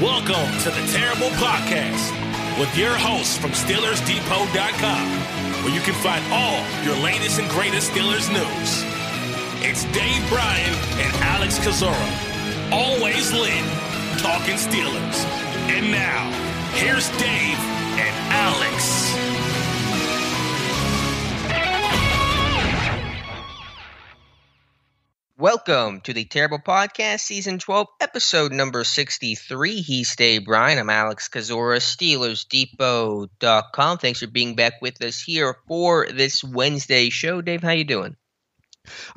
Welcome to the Terrible Podcast with your hosts from SteelersDepot.com, where you can find all your latest and greatest Steelers news. It's Dave Bryan and Alex Kozora, always lit, talking Steelers. And now, here's Dave and Alex. Welcome to the Terrible Podcast, Season 12, Episode number 63. He's Dave Bryan. I'm Alex Kozora, SteelersDepot.com. Thanks for being back with us here for this Wednesday show. Dave, how you doing?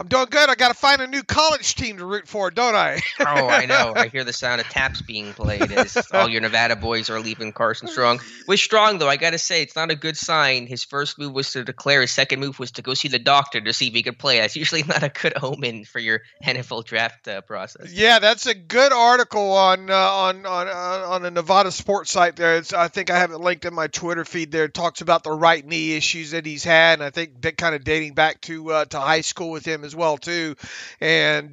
I'm doing good. I got to find a new college team to root for, don't I? Oh, I know. I hear the sound of taps being played as all your Nevada boys are leaving Carson Strong. With Strong, though, I got to say, it's not a good sign. His first move was to declare. His second move was to go see the doctor to see if he could play. That's usually not a good omen for your NFL draft process. Yeah, that's a good article on the Nevada sports site there. I think I have it linked in my Twitter feed there. It talks about the right knee issues that he's had, and I think that kind of dating back to high school with him as well too. And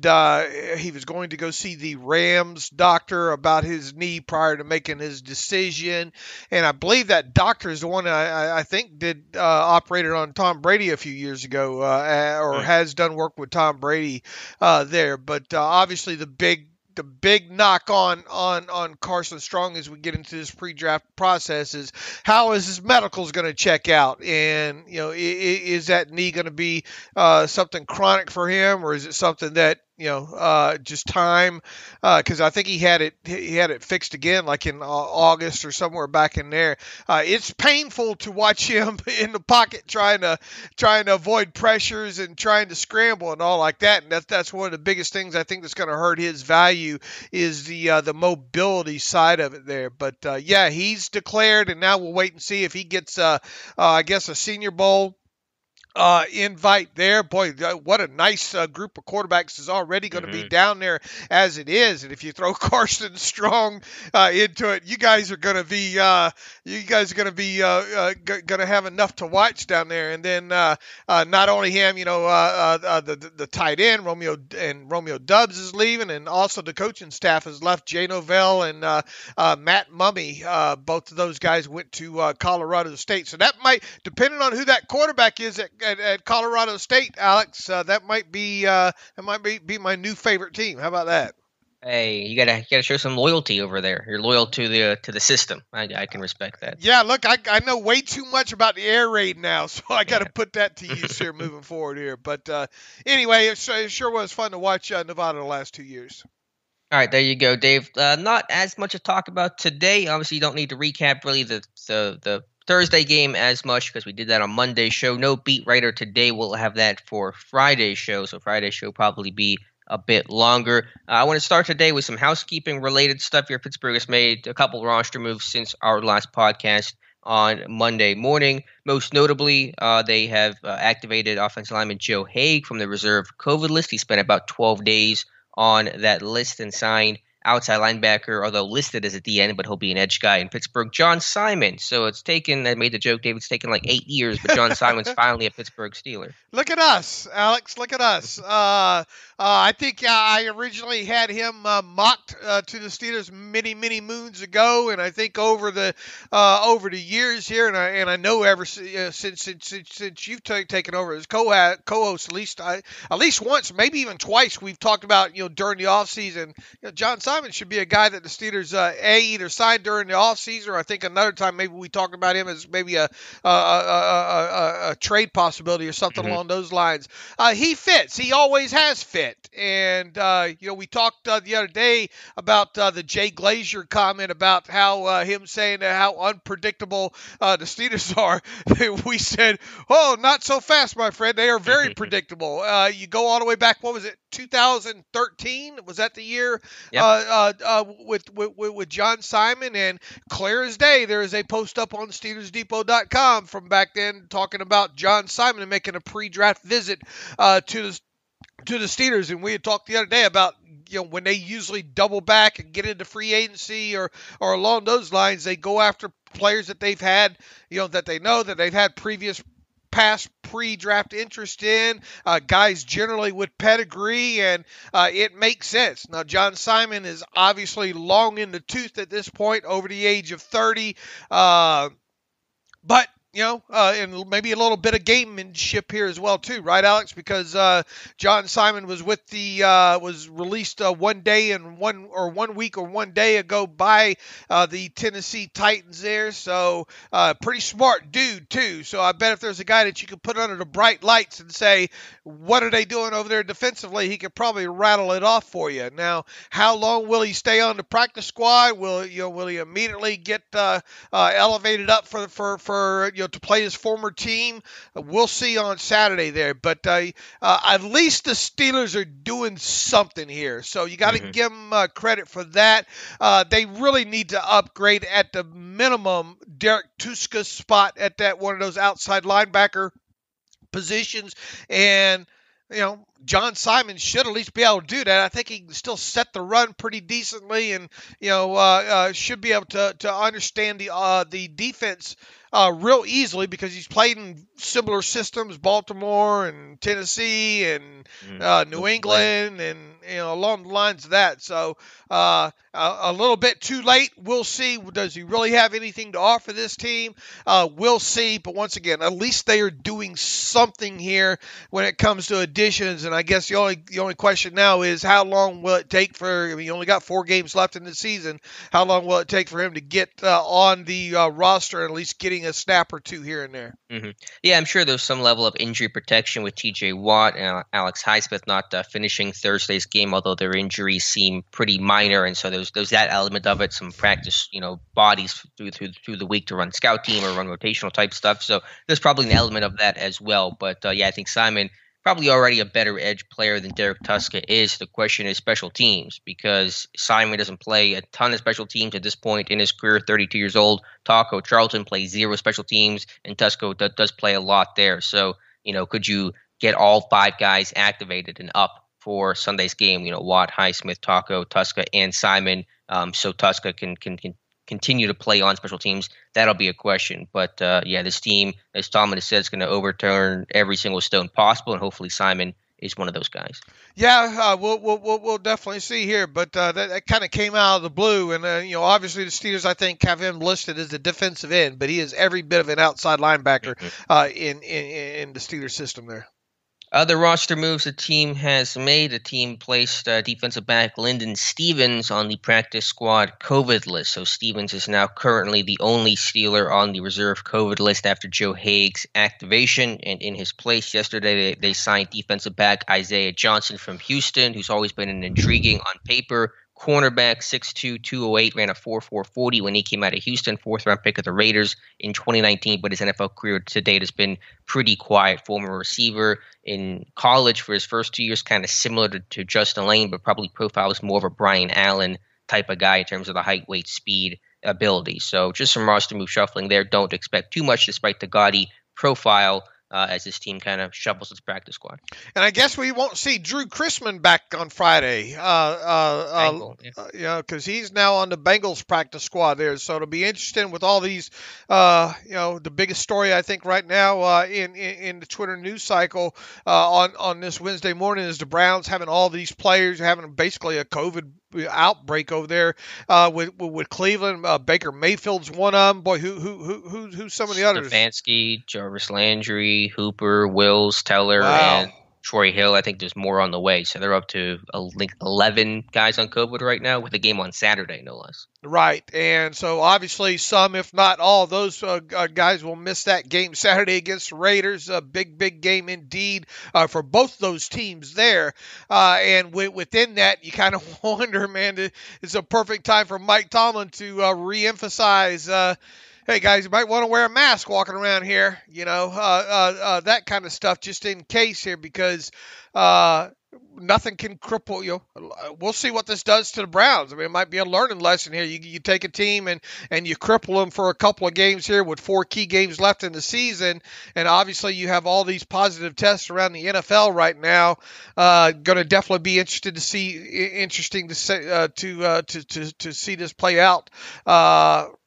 he was going to go see the Rams doctor about his knee prior to making his decision, and I believe that doctor is the one I think did operated on Tom Brady a few years ago, or has done work with Tom Brady there. But obviously the big knock on Carson Strong as we get into this pre-draft process is how is his medicals going to check out, and is that knee going to be something chronic for him, or is it something that just time, because I think he had it fixed again like in August or somewhere back in there. It's painful to watch him in the pocket trying to avoid pressures and trying to scramble and all like that. And that's one of the biggest things I think that's going to hurt his value is the mobility side of it there. But yeah, he's declared, and now we'll wait and see if he gets I guess a Senior Bowl invite there. Boy, what a nice group of quarterbacks is already going to be down there as it is. And if you throw Carson Strong into it, you guys are going to be going to have enough to watch down there. And then not only him, the tight end Romeo Dubs is leaving, and also the coaching staff has left. Jay Novell and Matt Mummy, both of those guys went to Colorado State. So that might, depending on who that quarterback is at Colorado State, Alex, that might be my new favorite team. How about that? Hey, you gotta show some loyalty over there. You're loyal to the system. I can respect that. Yeah, look, I know way too much about the air raid now, so I got to put that to use here moving forward here. But anyway, it sure was fun to watch Nevada the last 2 years. All right, there you go, Dave. Not as much to talk about today. Obviously, you don't need to recap really the Thursday game as much because we did that on Monday's show. No beat writer today. We'll have that for Friday's show. So Friday's show will probably be a bit longer. I want to start today with some housekeeping related stuff here. Pittsburgh has made a couple roster moves since our last podcast on Monday morning. Most notably, they have activated offensive lineman Joe Haig from the reserve COVID list. He spent about 12 days on that list and signed outside linebacker, although listed as a DN, but he'll be an edge guy in Pittsburgh, John Simon. So I made the joke, David, it's taken like 8 years, but John Simon's finally a Pittsburgh Steeler. Look at us, Alex. Look at us. I think I originally had him mocked to the Steelers many moons ago, and I think over the years here, and I know ever since you've taken over as co-host, at least once, maybe even twice, we've talked about during the offseason, John Simon should be a guy that the Steelers either signed during the offseason, or I think another time maybe we talked about him as maybe a trade possibility or something along those lines. He fits. He always has fit. And, we talked the other day about the Jay Glazier comment about how him saying how unpredictable the Steelers are. We said, oh, not so fast, my friend. They are very predictable. You go all the way back, what was it, 2013? Was that the year? Yep. With John Simon, and clear as day, there is a post up on SteelersDepot.com from back then talking about John Simon and making a pre-draft visit to the Steelers, and we had talked the other day about when they usually double back and get into free agency or along those lines, they go after players that they've had, that they know that they've had previous past pre-draft interest in, guys generally with pedigree, and it makes sense. Now, John Simon is obviously long in the tooth at this point, over the age of 30, but and maybe a little bit of gamemanship here as well too, right, Alex? Because John Simon was with was released 1 day and 1 week or 1 day ago by the Tennessee Titans there. So pretty smart dude too. So I bet if there's a guy that you could put under the bright lights and say, what are they doing over there defensively, he could probably rattle it off for you. Now, how long will he stay on the practice squad? Will he immediately get elevated up for to play his former team? We'll see on Saturday there. But at least the Steelers are doing something here. So you got to give them credit for that. They really need to upgrade at the minimum Derek Tuska's spot at that one of those outside linebacker positions. And John Simon should at least be able to do that. I think he can still set the run pretty decently, and should be able to understand the defense real easily, because he's played in similar systems, Baltimore and Tennessee and New England, and along the lines of that. So a little bit too late. We'll see. Does he really have anything to offer this team? We'll see. But once again, at least they are doing something here when it comes to additions. And I guess the only question now is, how long will it take for? You only got 4 games left in the season. How long will it take for him to get on the roster and at least getting a snap or two here and there? Mm-hmm. Yeah, I'm sure there's some level of injury protection with T.J. Watt and Alex Highsmith not finishing Thursday's game, although their injuries seem pretty minor, and so there's that element of it. Some practice, bodies through the week to run scout team or run rotational type stuff. So there's probably an element of that as well. But I think Simon probably already a better edge player than Derek Tuska is. The question is special teams, because Simon doesn't play a ton of special teams at this point in his career, 32 years old. Taco Charlton plays 0 special teams, and Tuska does play a lot there. So, could you get all 5 guys activated and up for Sunday's game? Watt, Highsmith, Taco, Tuska, and Simon, so Tuska can continue to play on special teams. That'll be a question. But this team, as Tomlin has said, is going to overturn every single stone possible, and hopefully Simon is one of those guys. Yeah, we'll definitely see here, but that kind of came out of the blue, and obviously the Steelers, I think, have him listed as a defensive end, but he is every bit of an outside linebacker in the Steelers system there. Other roster moves the team has made. The team placed defensive back Lyndon Stevens on the practice squad COVID list. So Stevens is now currently the only Steeler on the reserve COVID list after Joe Haig's activation. And in his place yesterday, they signed defensive back Isaiah Johnson from Houston, who's always been an intriguing on paper cornerback, 6'2", 208, ran a 4.440 when he came out of Houston, 4th-round pick of the Raiders in 2019, but his NFL career to date has been pretty quiet. Former receiver in college for his first 2 years, kind of similar to Justin Lane, but probably profiles more of a Brian Allen type of guy in terms of the height, weight, speed, ability. So just some roster move shuffling there. Don't expect too much despite the gaudy profile as this team kind of shuffles its practice squad. And I guess we won't see Drew Chrisman back on Friday, because he's now on the Bengals practice squad there. So it'll be interesting with all these, the biggest story I think right now in the Twitter news cycle on this Wednesday morning is the Browns having all these players having basically a COVID outbreak over there with Cleveland. Baker Mayfield's one of them. Boy, who's some of the others? Stefanski, Jarvis Landry, Hooper, Wills, Teller, wow, and Troy Hill. I think there's more on the way. So they're up to 11 guys on COVID right now, with a game on Saturday, no less. Right. And so obviously some, if not all, of those guys will miss that game Saturday against the Raiders. A big game indeed for both those teams there. And within that, you kind of wonder, man, it's a perfect time for Mike Tomlin to reemphasize, hey, guys, you might want to wear a mask walking around here, that kind of stuff, just in case here, because nothing can cripple you. We'll see what this does to the Browns. I mean, it might be a learning lesson here. You take a team and you cripple them for a couple of games here with 4 key games left in the season, and obviously you have all these positive tests around the NFL right now. Going to definitely be interesting to see this play out.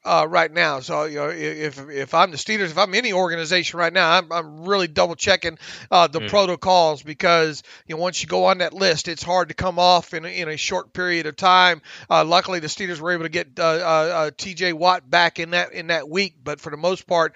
right now. So if I'm the Steeders, if I'm any organization right now, I'm really double checking the protocols, because once you go on that list, it's hard to come off in a short period of time. Luckily, the Steeders were able to get T.J. Watt back in that week, but for the most part,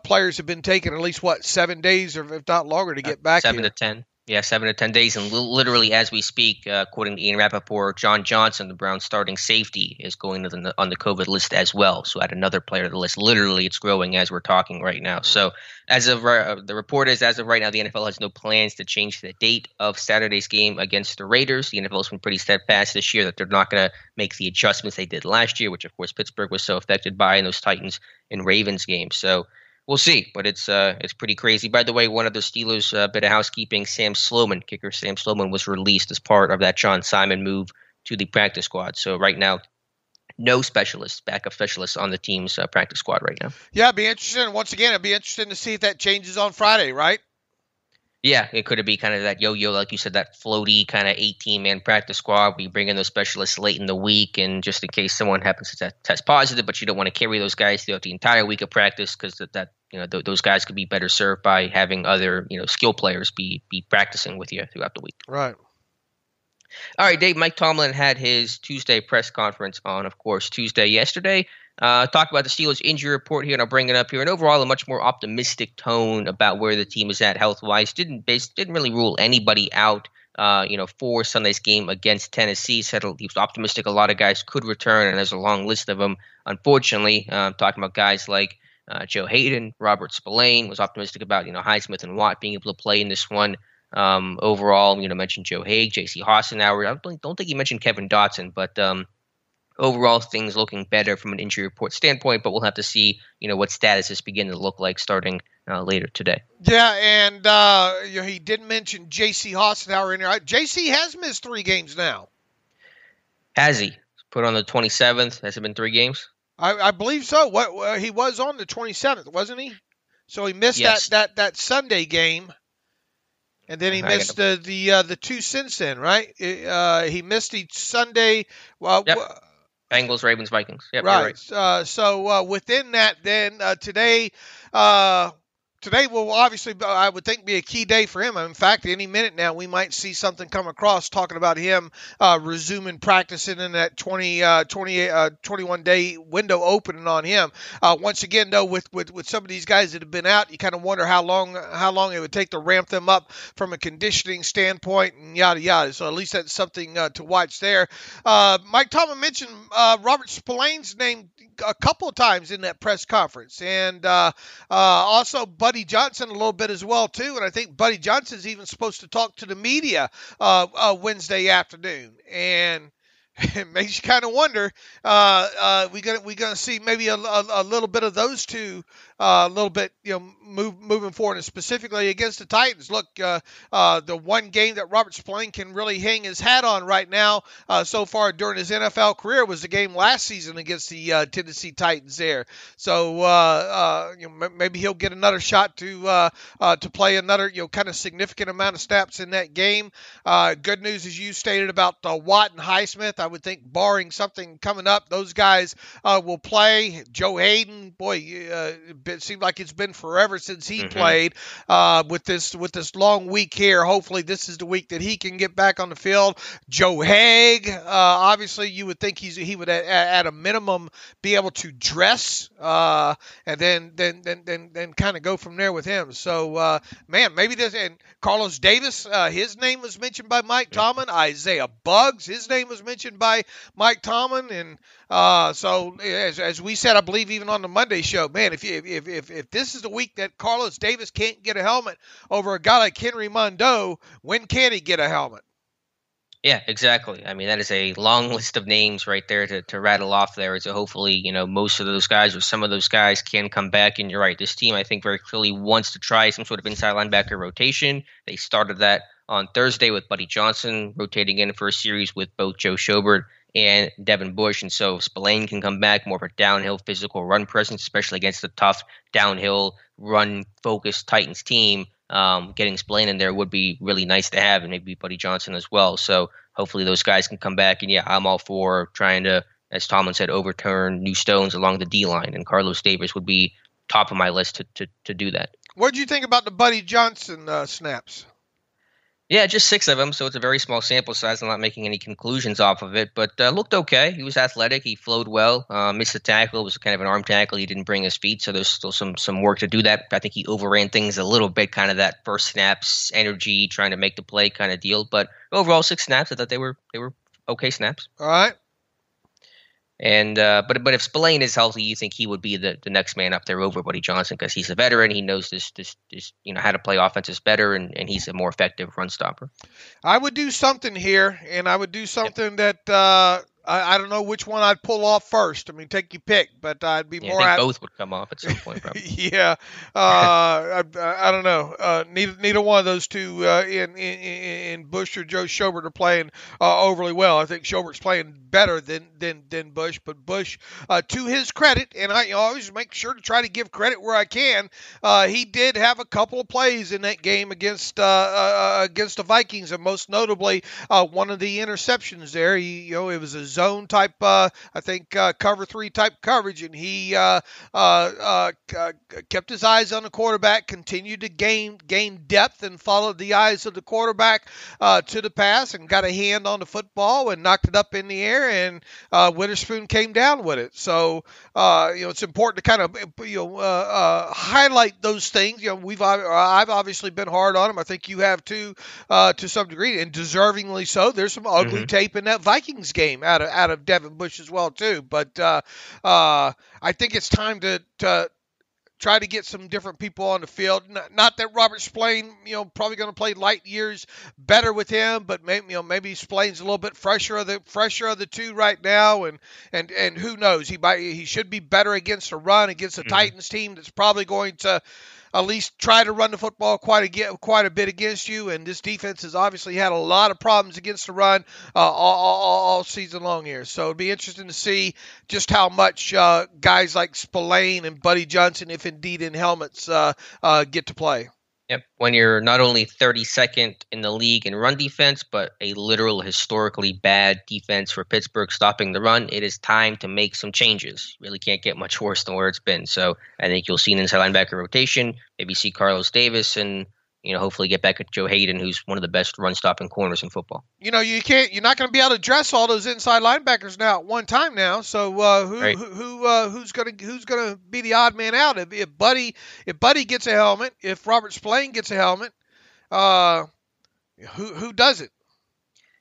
players have been taking at least 7 days, or if not longer, to get back 7 here. to 10. Yeah, 7 to 10 days. And literally as we speak, according to Ian Rappaport, John Johnson, the Browns starting safety, is going on the COVID list as well. So add another player to the list. Literally, it's growing as we're talking right now. So as of the report is, as of right now, the NFL has no plans to change the date of Saturday's game against the Raiders. The NFL has been pretty steadfast this year that they're not going to make the adjustments they did last year, which, of course, Pittsburgh was so affected by in those Titans and Ravens games. So we'll see, but it's pretty crazy. By the way, one of the Steelers bit of housekeeping: kicker Sam Sloman was released as part of that John Simon move to the practice squad. So right now, no backup specialists on the team's practice squad right now. Yeah, it'd be interesting. Once again, it'd be interesting to see if that changes on Friday, right? Yeah, it could be kind of that yo-yo, like you said, that floaty kind of 18-man practice squad. We bring in those specialists late in the week, and just in case someone happens to test positive, but you don't want to carry those guys throughout the entire week of practice, because those guys could be better served by having other skill players be practicing with you throughout the week. Right. All right, Dave. Mike Tomlin had his Tuesday press conference on, of course, Tuesday yesterday. Talk about the Steelers injury report here, and I'll bring it up here. And overall, a much more optimistic tone about where the team is at health-wise. Didn't really rule anybody out, for Sunday's game against Tennessee. Said he was optimistic a lot of guys could return, and there's a long list of them. Unfortunately, talking about guys like Joe Hayden, Robert Spillane, was optimistic about Highsmith and Watt being able to play in this one. Overall, mentioned Joe Haig, J.C. Hassenauer. I don't think he mentioned Kevin Dotson, but overall, things looking better from an injury report standpoint, but we'll have to see, what status is beginning to look like starting later today. Yeah, and he did mention J.C. Hassenauer in there. J.C. has missed 3 games now. Has he? Put on the 27th. Has it been 3 games? I believe so. He was on the 27th, wasn't he? So he missed that Sunday game. And then he missed the 2 since then, right? He missed each Sunday. Yep. Bengals, Ravens, Vikings. Yep, right. Right. So within that, then today will obviously, I would think, be a key day for him. In fact, any minute now, we might see something come across talking about him resuming practicing in that 21-day window opening on him. Once again, though, with some of these guys that have been out, you kind of wonder how long it would take to ramp them up from a conditioning standpoint and yada yada. So at least that's something to watch there. Mike Tomlin mentioned Robert Spillane's name a couple of times in that press conference, and also Buddy Johnson a little bit as well too. And I think Buddy Johnson's even supposed to talk to the media Wednesday afternoon, and it makes you kind of wonder. We gonna see maybe a little bit of those two a little bit, moving forward, and specifically against the Titans. Look, the one game that Robert Spillane can really hang his hat on right now so far during his NFL career was the game last season against the Tennessee Titans there. So maybe he'll get another shot to play another kind of significant amount of snaps in that game. Good news, as you stated, about Watt and Highsmith. I would think, barring something coming up, those guys will play. Joe Hayden, boy, it seemed like it's been forever since he played. With this long week here, hopefully this is the week that he can get back on the field. Joe Haig, obviously you would think he would at a minimum be able to dress, and then kind of go from there with him. So maybe this, and Carlos Davis, his name was mentioned by Mike Tomlin. Isaiah Buggs, his name was mentioned by Mike Tomlin, and so as we said, I believe even on the Monday show, man, if this is the week that Carlos Davis can't get a helmet over a guy like Henry Mondeau, when can he get a helmet? Yeah, exactly. I mean, that is a long list of names right there to rattle off there. So hopefully, most of those guys or some of those guys can come back. And you're right, this team, I think, very clearly wants to try some sort of inside linebacker rotation. They started that on Thursday with Buddy Johnson rotating in for a series with both Joe Schobert and Devin Bush. And so Spillane can come back, more of a downhill physical run presence, especially against the tough downhill run-focused Titans team. Getting Spillane in there would be really nice to have, and maybe Buddy Johnson as well. So hopefully those guys can come back. And yeah, I'm all for trying to as Tomlin said, overturn new stones along the D-line, and Carlos Davis would be top of my list to do that. What did you think about the Buddy Johnson snaps? Yeah, just 6 of them, so it's a very small sample size. I'm not making any conclusions off of it, but looked okay. He was athletic. He flowed well. Missed the tackle. It was kind of an arm tackle. He didn't bring his feet, so there's still some work to do that. I think he overran things a little bit, kind of that first snaps energy, trying to make the play kind of deal. But overall, 6 snaps. I thought they were okay snaps. All right. And but if Spillane is healthy, you think he would be the next man up there over Buddy Johnson because he's a veteran. He knows this how to play offenses better, and he's a more effective run stopper. I would do something here, and I would do something that I don't know which one I'd pull off first. I mean, take your pick, but I'd be more. I think both would come off at some point, probably. Yeah, I don't know. Neither one of those two in Bush or Joe Schobert are playing overly well. I think Schobert's playing better than Bush, but Bush, to his credit, and I always make sure to try to give credit where I can. He did have a couple of plays in that game against the Vikings, and most notably one of the interceptions there. It was a zone type, I think cover 3 type coverage, and he kept his eyes on the quarterback, continued to gain depth, and followed the eyes of the quarterback to the pass, and got a hand on the football and knocked it up in the air, and Witherspoon came down with it. So it's important to kind of highlight those things. I've obviously been hard on him. I think you have too, to some degree, and deservingly so. There's some ugly tape in that Vikings game out of Devin Bush as well too. But I think it's time to try to get some different people on the field. Not that Robert Spillane, probably going to play light years better with him, but maybe Spillane's a little bit fresher of the two right now, and who knows? He should be better against a run against the Titans team that's probably going to at least try to run the football quite a bit against you. And this defense has obviously had a lot of problems against the run all season long here. So it'd be interesting to see just how much guys like Spillane and Buddy Johnson, if indeed in helmets, get to play. Yep. When you're not only 32nd in the league in run defense, but a literal historically bad defense for Pittsburgh stopping the run, it is time to make some changes. Really can't get much worse than where it's been. So I think you'll see an inside linebacker rotation, maybe see Carlos Davis, and hopefully get back at Joe Hayden, who's one of the best run-stopping corners in football. You're not going to be able to address all those inside linebackers now at one time now. So who's going to be the odd man out if Buddy gets a helmet, if Robert Spillane gets a helmet, who does it?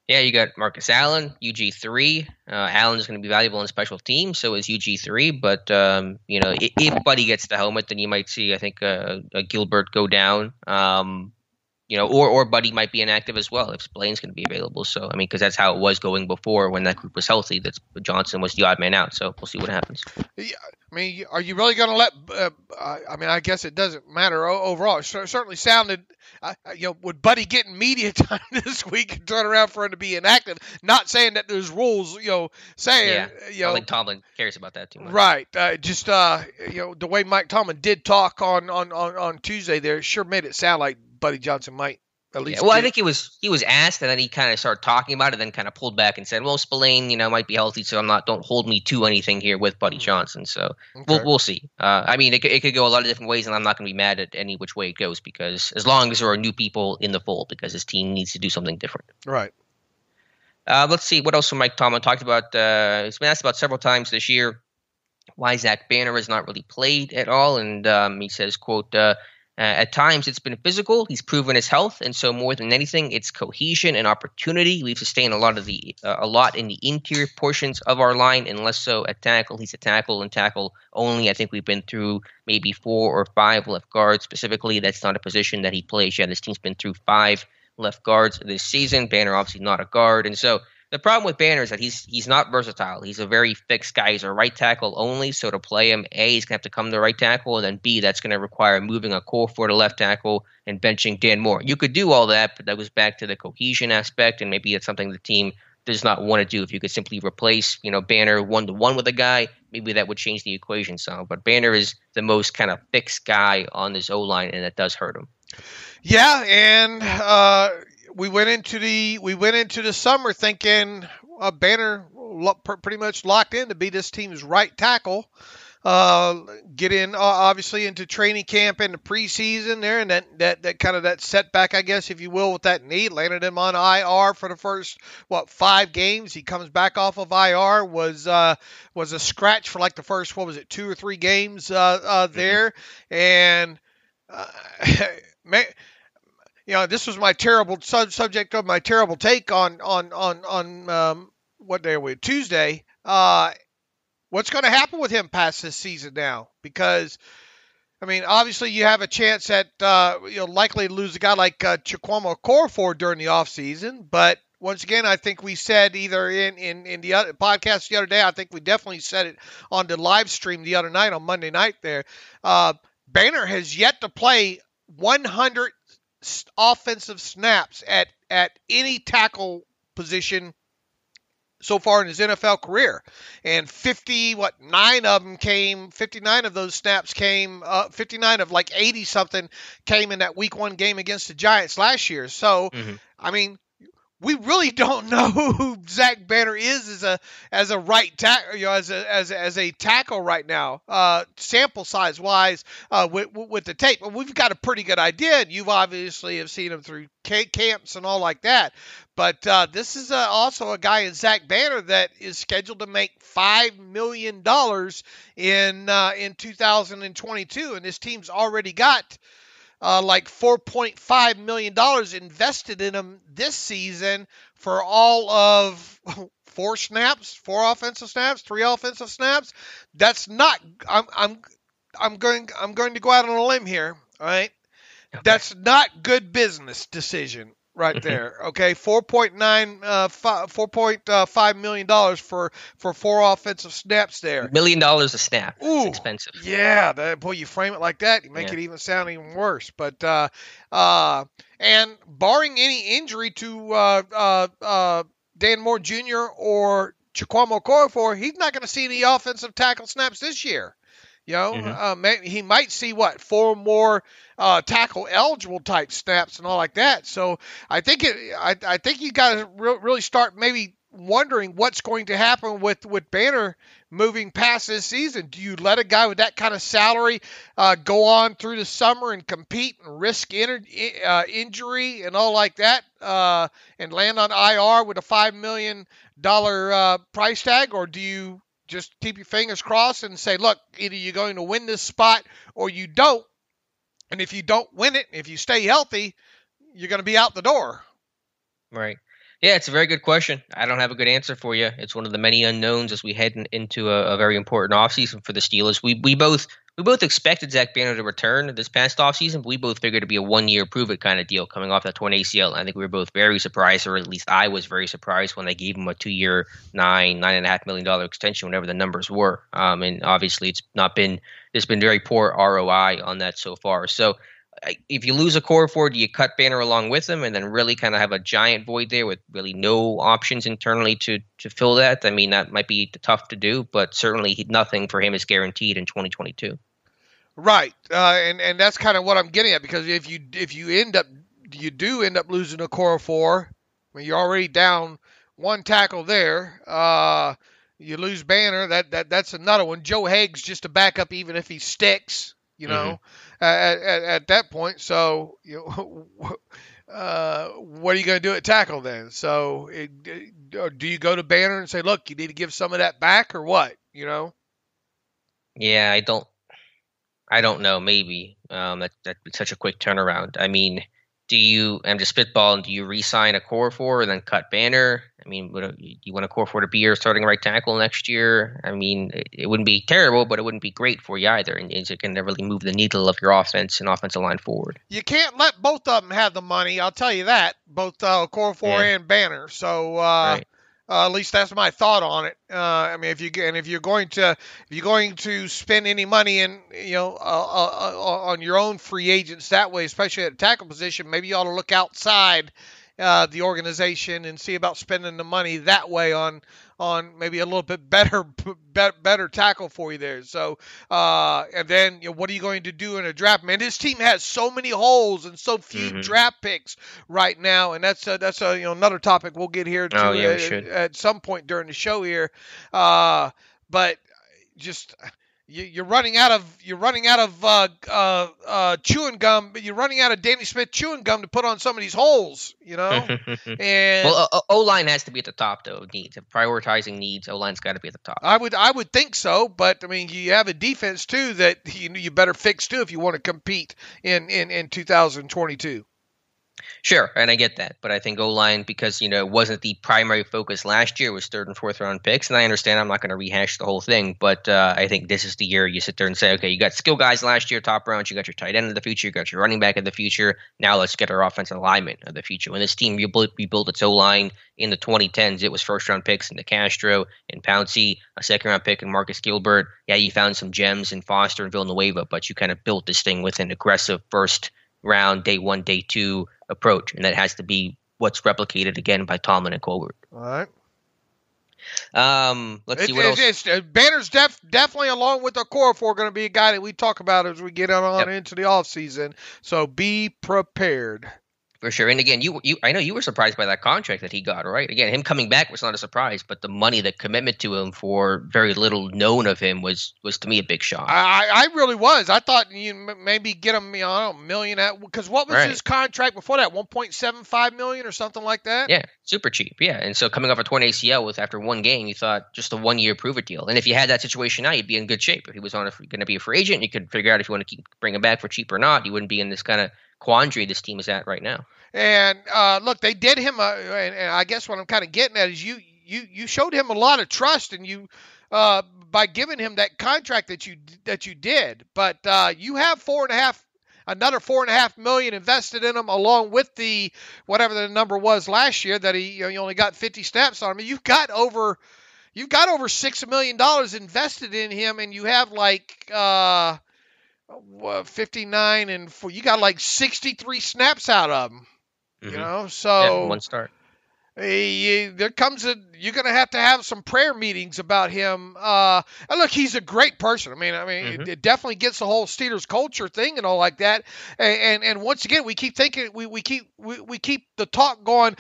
Yeah, you got Marcus Allen, UG3. Allen is going to be valuable in special teams, so is UG3. But if Buddy gets the helmet, then you might see, I think, a Gilbert go down. Or Buddy might be inactive as well if Spillane's going to be available. So because that's how it was going before when that group was healthy. That Johnson was the odd man out. So we'll see what happens. Yeah, are you really going to let? I guess it doesn't matter overall. It certainly sounded. With Buddy getting media time this week and turn around for him to be inactive, not saying that there's rules, saying, I don't think Tomlin cares about that too much. Right. The way Mike Tomlin did talk on Tuesday there sure made it sound like Buddy Johnson might at least. Yeah, well, I think he was asked, and then he kind of started talking about it, then kind of pulled back and said, well, Spillane, might be healthy, so don't hold me to anything here with Buddy Johnson. So we'll see. It could go a lot of different ways, and I'm not going to be mad at any which way it goes, because as long as there are new people in the fold, because his team needs to do something different. Right. Let's see. What else from Mike Tomlin talked about? He's been asked about several times this year why Zach Banner has not really played at all, and he says, quote, at times it's been physical. He's proven his health, and so more than anything, it's cohesion and opportunity. We've sustained a lot in the interior portions of our line, and less so at tackle. He's a tackle and tackle only. I think we've been through maybe 4 or 5 left guards specifically. That's not a position that he plays. Yeah, this team's been through 5 left guards this season. Banner obviously not a guard, and so the problem with Banner is that he's not versatile. He's a very fixed guy. He's a right tackle only, so to play him, A, he's going to have to come to right tackle, and then B, that's going to require moving a core for the left tackle and benching Dan Moore. You could do all that, but that goes back to the cohesion aspect, and maybe it's something the team does not want to do. If you could simply replace, Banner 1-to-1 with a guy, maybe that would change the equation some. But Banner is the most kind of fixed guy on this O-line, and that does hurt him. Yeah, and we went into the summer thinking Banner pretty much locked in to be this team's right tackle. Get in obviously into training camp and the preseason there, and that kind of that setback, I guess, if you will, with that knee, landed him on IR for the first 5 games. He comes back off of IR, was a scratch for like the first 2 or 3 games there, and man, this was my terrible subject of my terrible take on what day are we? Tuesday. What's going to happen with him past this season now? Because, I mean, obviously you have a chance at, likely to lose a guy like Chukwuma Okorafor during the offseason. But once again, I think we said either in the other podcast the other day, I think we definitely said it on the live stream the other night on Monday night there. Banner has yet to play 100 offensive snaps at any tackle position so far in his NFL career, and 59 of those snaps came, 59 of like 80 something came in that week 1 game against the Giants last year. So, I mean, we really don't know who Zach Banner is as a right tackle, as a tackle right now, sample size wise, with the tape. But we've got a pretty good idea, and you've obviously have seen him through camps and all like that. But this is also a guy in Zach Banner that is scheduled to make $5 million in 2022, and this team's already got like $4.5 million invested in him this season for all of 4 offensive snaps, 3 offensive snaps. That's not. I'm going to go out on a limb here. All right, okay. That's not good business decision. Right there, okay, $4.5 million for 4 offensive snaps there. $1 million a snap. Ooh, it's expensive. Yeah, boy, you frame it like that, you make it even sound even worse. But and barring any injury to Dan Moore Jr. or Chukwuma Okorafor, he's not going to see any offensive tackle snaps this year. He might see 4 more tackle eligible type snaps and all like that. So I think I think you got to really start maybe wondering what's going to happen with Banner moving past this season. Do you let a guy with that kind of salary go on through the summer and compete and risk injury and all like that, and land on IR with a $5 million price tag, or do you just keep your fingers crossed and say, look, either you're going to win this spot or you don't. And if you don't win it, if you stay healthy, you're going to be out the door. Right. Yeah, it's a very good question. I don't have a good answer for you. It's one of the many unknowns as we head into a very important offseason for the Steelers. We both expected Zach Banner to return this past offseason, but we both figured it'd be a 1-year prove-it kind of deal coming off that torn ACL. I think we were both very surprised, or at least I was very surprised when they gave him a 2-year, $9.5 million extension, whatever the numbers were. And obviously there's been very poor ROI on that so far. So if you lose a Okorafor, do you cut Banner along with him and then really kind of have a giant void there with really no options internally to fill that? I mean, that might be tough to do, but certainly nothing for him is guaranteed in 2022. Right, and that's kind of what I'm getting at, because if you do end up losing a Okorafor, when you're already down 1 tackle there, you lose Banner. That's another one. Joe Haig's just a backup, even if he sticks. At that point. So, what are you going to do at tackle then? So, do you go to Banner and say, look, you need to give some of that back, or what? Yeah, I don't know. Maybe that'd be such a quick turnaround. I mean, I'm just spitballing, do you re-sign a Okorafor and then cut Banner? I mean, you want a Okorafor to be your starting right tackle next year? I mean, it wouldn't be terrible, but it wouldn't be great for you either. And it can really move the needle of your offense and offensive line forward. You can't let both of them have the money. I'll tell you that, both Okorafor and Banner. So, right. At least that's my thought on it. I mean, if you're going to spend any money on your own free agents that way, especially at a tackle position, maybe you ought to look outside the organization and see about spending the money that way on maybe a little bit better tackle for you there. So and then what are you going to do in a draft? Man, this team has so many holes and so few draft picks right now, and that's another topic we'll get here to at some point during the show here. But just you're running out of chewing gum. You're running out of Danny Smith chewing gum to put on some of these holes, And O-line has to be at the top though. Needs prioritizing needs. O-line's got to be at the top. I would think so, but I mean you have a defense too that you better fix too if you want to compete in 2022. Sure, and I get that, but I think O-line, because it wasn't the primary focus last year, was third and fourth round picks, and I understand I'm not going to rehash the whole thing, but I think this is the year you sit there and say, okay, you got skill guys last year, top rounds, you got your tight end of the future, you got your running back of the future, now let's get our offensive alignment of the future. When this team rebuilt its O-line in the 2010s, it was first round picks in DeCastro and Pouncey, a second round pick in Marcus Gilbert. Yeah, you found some gems in Foster and Villanueva, but you kind of built this thing with an aggressive first round, day one, day two approach, and that has to be what's replicated again by Tomlin and Colbert. All right. Let's see what else. Banner's definitely, along with the core four, going to be a guy that we talk about as we get on into the offseason. So be prepared. For sure. And again, I know you were surprised by that contract that he got, right? Again, him coming back was not a surprise, but the money, the commitment to him for very little known of him was to me a big shock. I really was. I thought you maybe get him, $1 million because what was his contract before that? $1.75 million or something like that? Yeah, super cheap. Yeah. And so coming off a torn ACL after one game, you thought just a 1 year prove it deal. And if you had that situation now, you'd be in good shape. If he was going to be a free agent, you could figure out if you want to bring him back for cheap or not. You wouldn't be in this kind of quandary this team is at right now. And look, they did him, and I guess what I'm kind of getting at is you showed him a lot of trust, and you by giving him that contract that you did. But you have another $4.5 million invested in him, along with the whatever the number was last year that he only got 50 snaps on him. I mean, you've got over $6 million invested in him, and you have 59 and 4. You got 63 snaps out of him. So one start. You're going to have some prayer meetings about him. And look, he's a great person. I mean, it definitely gets the whole Steeders culture thing and all like that. And once again, we keep thinking, we keep the talk going.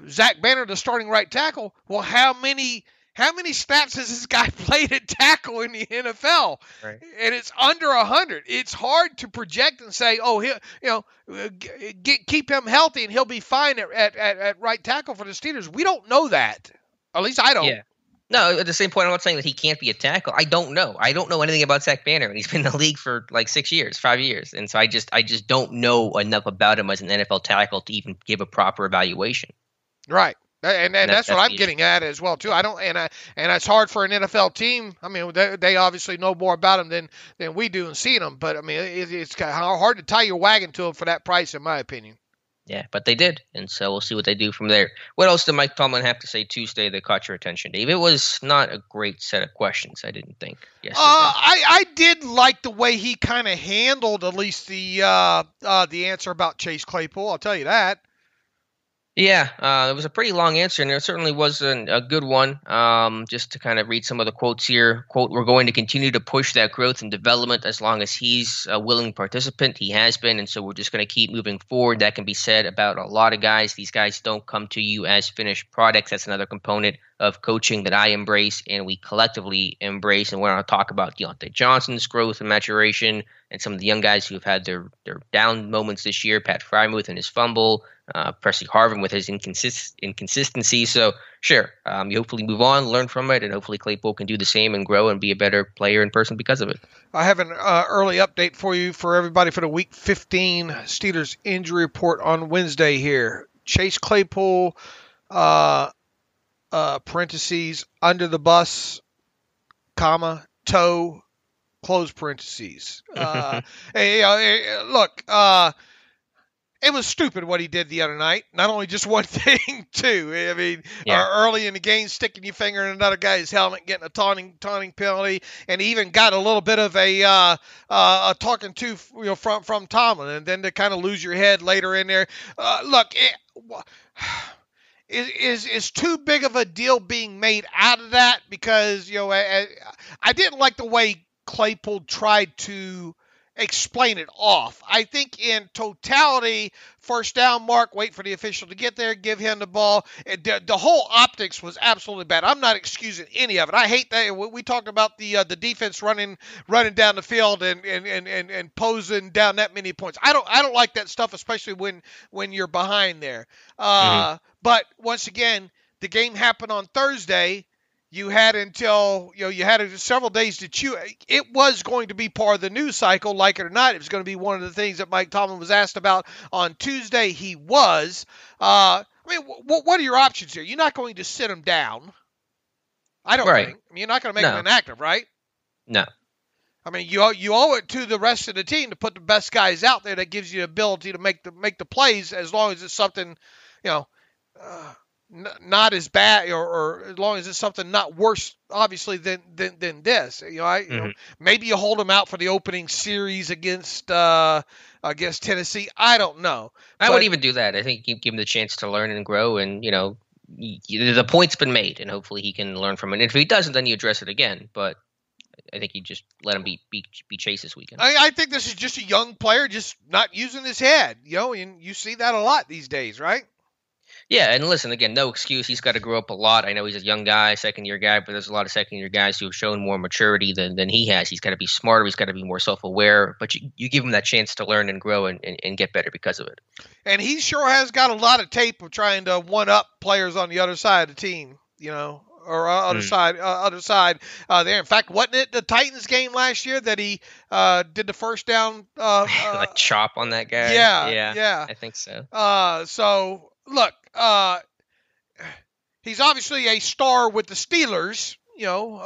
Zach Banner, the starting right tackle. Well, how many snaps has this guy played at tackle in the NFL? Right. And it's under 100. It's hard to project and say, keep him healthy and he'll be fine at right tackle for the Steelers. We don't know that. At least I don't. Yeah. No, at the same point, I'm not saying that he can't be a tackle. I don't know. I don't know anything about Zach Banner, and he's been in the league for 5 years. And so I just don't know enough about him as an NFL tackle to even give a proper evaluation. Right. And that's what I'm getting at as well too. I don't, and it's hard for an NFL team. I mean, they obviously know more about him than we do and seeing them. But I mean, it's kind of hard to tie your wagon to him for that price, in my opinion. Yeah, but they did, and so we'll see what they do from there. What else did Mike Tomlin have to say Tuesday that caught your attention, Dave? It was not a great set of questions, I didn't think. Yesterday. I did like the way he kind of handled at least the answer about Chase Claypool. I'll tell you that. Yeah, it was a pretty long answer, and it certainly wasn't a good one. Just to kind of read some of the quotes here. Quote, "We're going to continue to push that growth and development as long as he's a willing participant. He has been, and so we're just going to keep moving forward." That can be said about a lot of guys. These guys don't come to you as finished products. That's another component of coaching that I embrace and we collectively embrace. And we're going to talk about Deontay Johnson's growth and maturation and some of the young guys who have had their down moments this year. Pat Frymuth and his fumble. Presley Harvin with his inconsistency. So sure, you hopefully move on, learn from it, and hopefully Claypool can do the same and grow and be a better player in person because of it. I have an early update for you for everybody for the Week 15 Steelers injury report on Wednesday here. Chase Claypool, parentheses, under the bus, comma, toe, close parentheses. Look, it was stupid what he did the other night. Not only just one thing, too. I mean, early in the game, sticking your finger in another guy's helmet, getting a taunting penalty, and he even got a little bit of a talking to from Tomlin, and then to kind of lose your head later in there. Look, is too big of a deal being made out of that, because I didn't like the way Claypool tried to explain it off. I think in totality, first down, mark, wait for the official to get there, give him the ball. The whole optics was absolutely bad. I'm not excusing any of it. I hate that. We talked about the defense running down the field and posing down that many points. I don't like that stuff, especially when you're behind there. But once again, the game happened on Thursday. You had several days to chew. It was going to be part of the news cycle, like it or not. It was going to be one of the things that Mike Tomlin was asked about on Tuesday. He was. What are your options here? You're not going to sit him down. I don't think. You're not going to make him inactive, right? No. I mean, you owe it to the rest of the team to put the best guys out there. That gives you the ability to make the plays, as long as it's something, not as bad, or as long as it's something not worse, obviously, than this. Maybe you hold him out for the opening series against Tennessee. I don't know. I wouldn't even do that. I think you give him the chance to learn and grow, and the point's been made, and hopefully he can learn from it. And if he doesn't, then you address it again. But I think you just let him be Chase this weekend. I think this is just a young player just not using his head. And you see that a lot these days, right? Yeah, and listen, again, no excuse. He's got to grow up a lot. I know he's a young guy, second-year guy, but there's a lot of second-year guys who have shown more maturity than he has. He's got to be smarter. He's got to be more self-aware. But you give him that chance to learn and grow and get better because of it. And he sure has got a lot of tape of trying to one-up players on the other side of the team, or other side there. In fact, wasn't it the Titans game last year that he did the first down? Like chop on that guy? Yeah. I think so. So, look, he's obviously a star with the Steelers,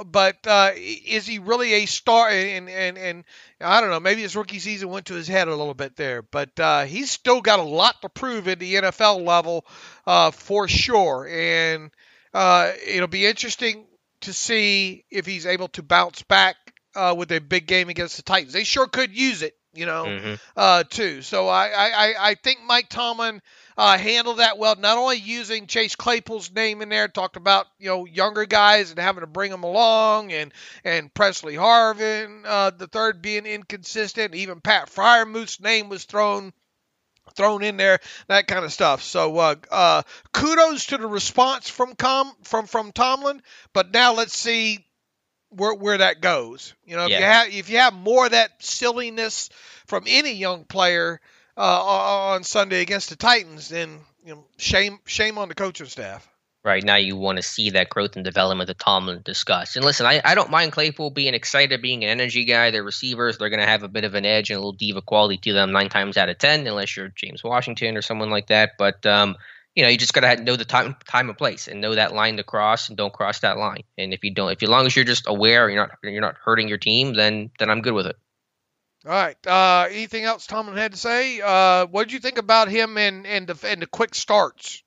but is he really a star? And I don't know, maybe his rookie season went to his head a little bit there, but he's still got a lot to prove at the NFL level for sure. And it'll be interesting to see if he's able to bounce back with a big game against the Titans. They sure could use it, too. So I think Mike Tomlin handled that well, not only using Chase Claypool's name in there, talked about, younger guys and having to bring them along, and Presley Harvin, the third, being inconsistent. Even Pat Freiermuth's name was thrown in there, that kind of stuff. So kudos to the response from Tomlin, but now let's see where that goes. If you have more of that silliness from any young player on Sunday against the Titans, then shame on the coaching staff. Right, now you want to see that growth and development that Tomlin discussed. And listen, I don't mind Claypool being excited, being an energy guy. They're receivers. They're going to have a bit of an edge and a little diva quality to them 9 times out of 10, unless you're James Washington or someone like that. But, you just got to know the time and place, and know that line to cross, and don't cross that line. And if as long as you're just aware, you're not hurting your team, then I'm good with it. All right. Anything else Tomlin had to say? What did you think about him and the quick starts?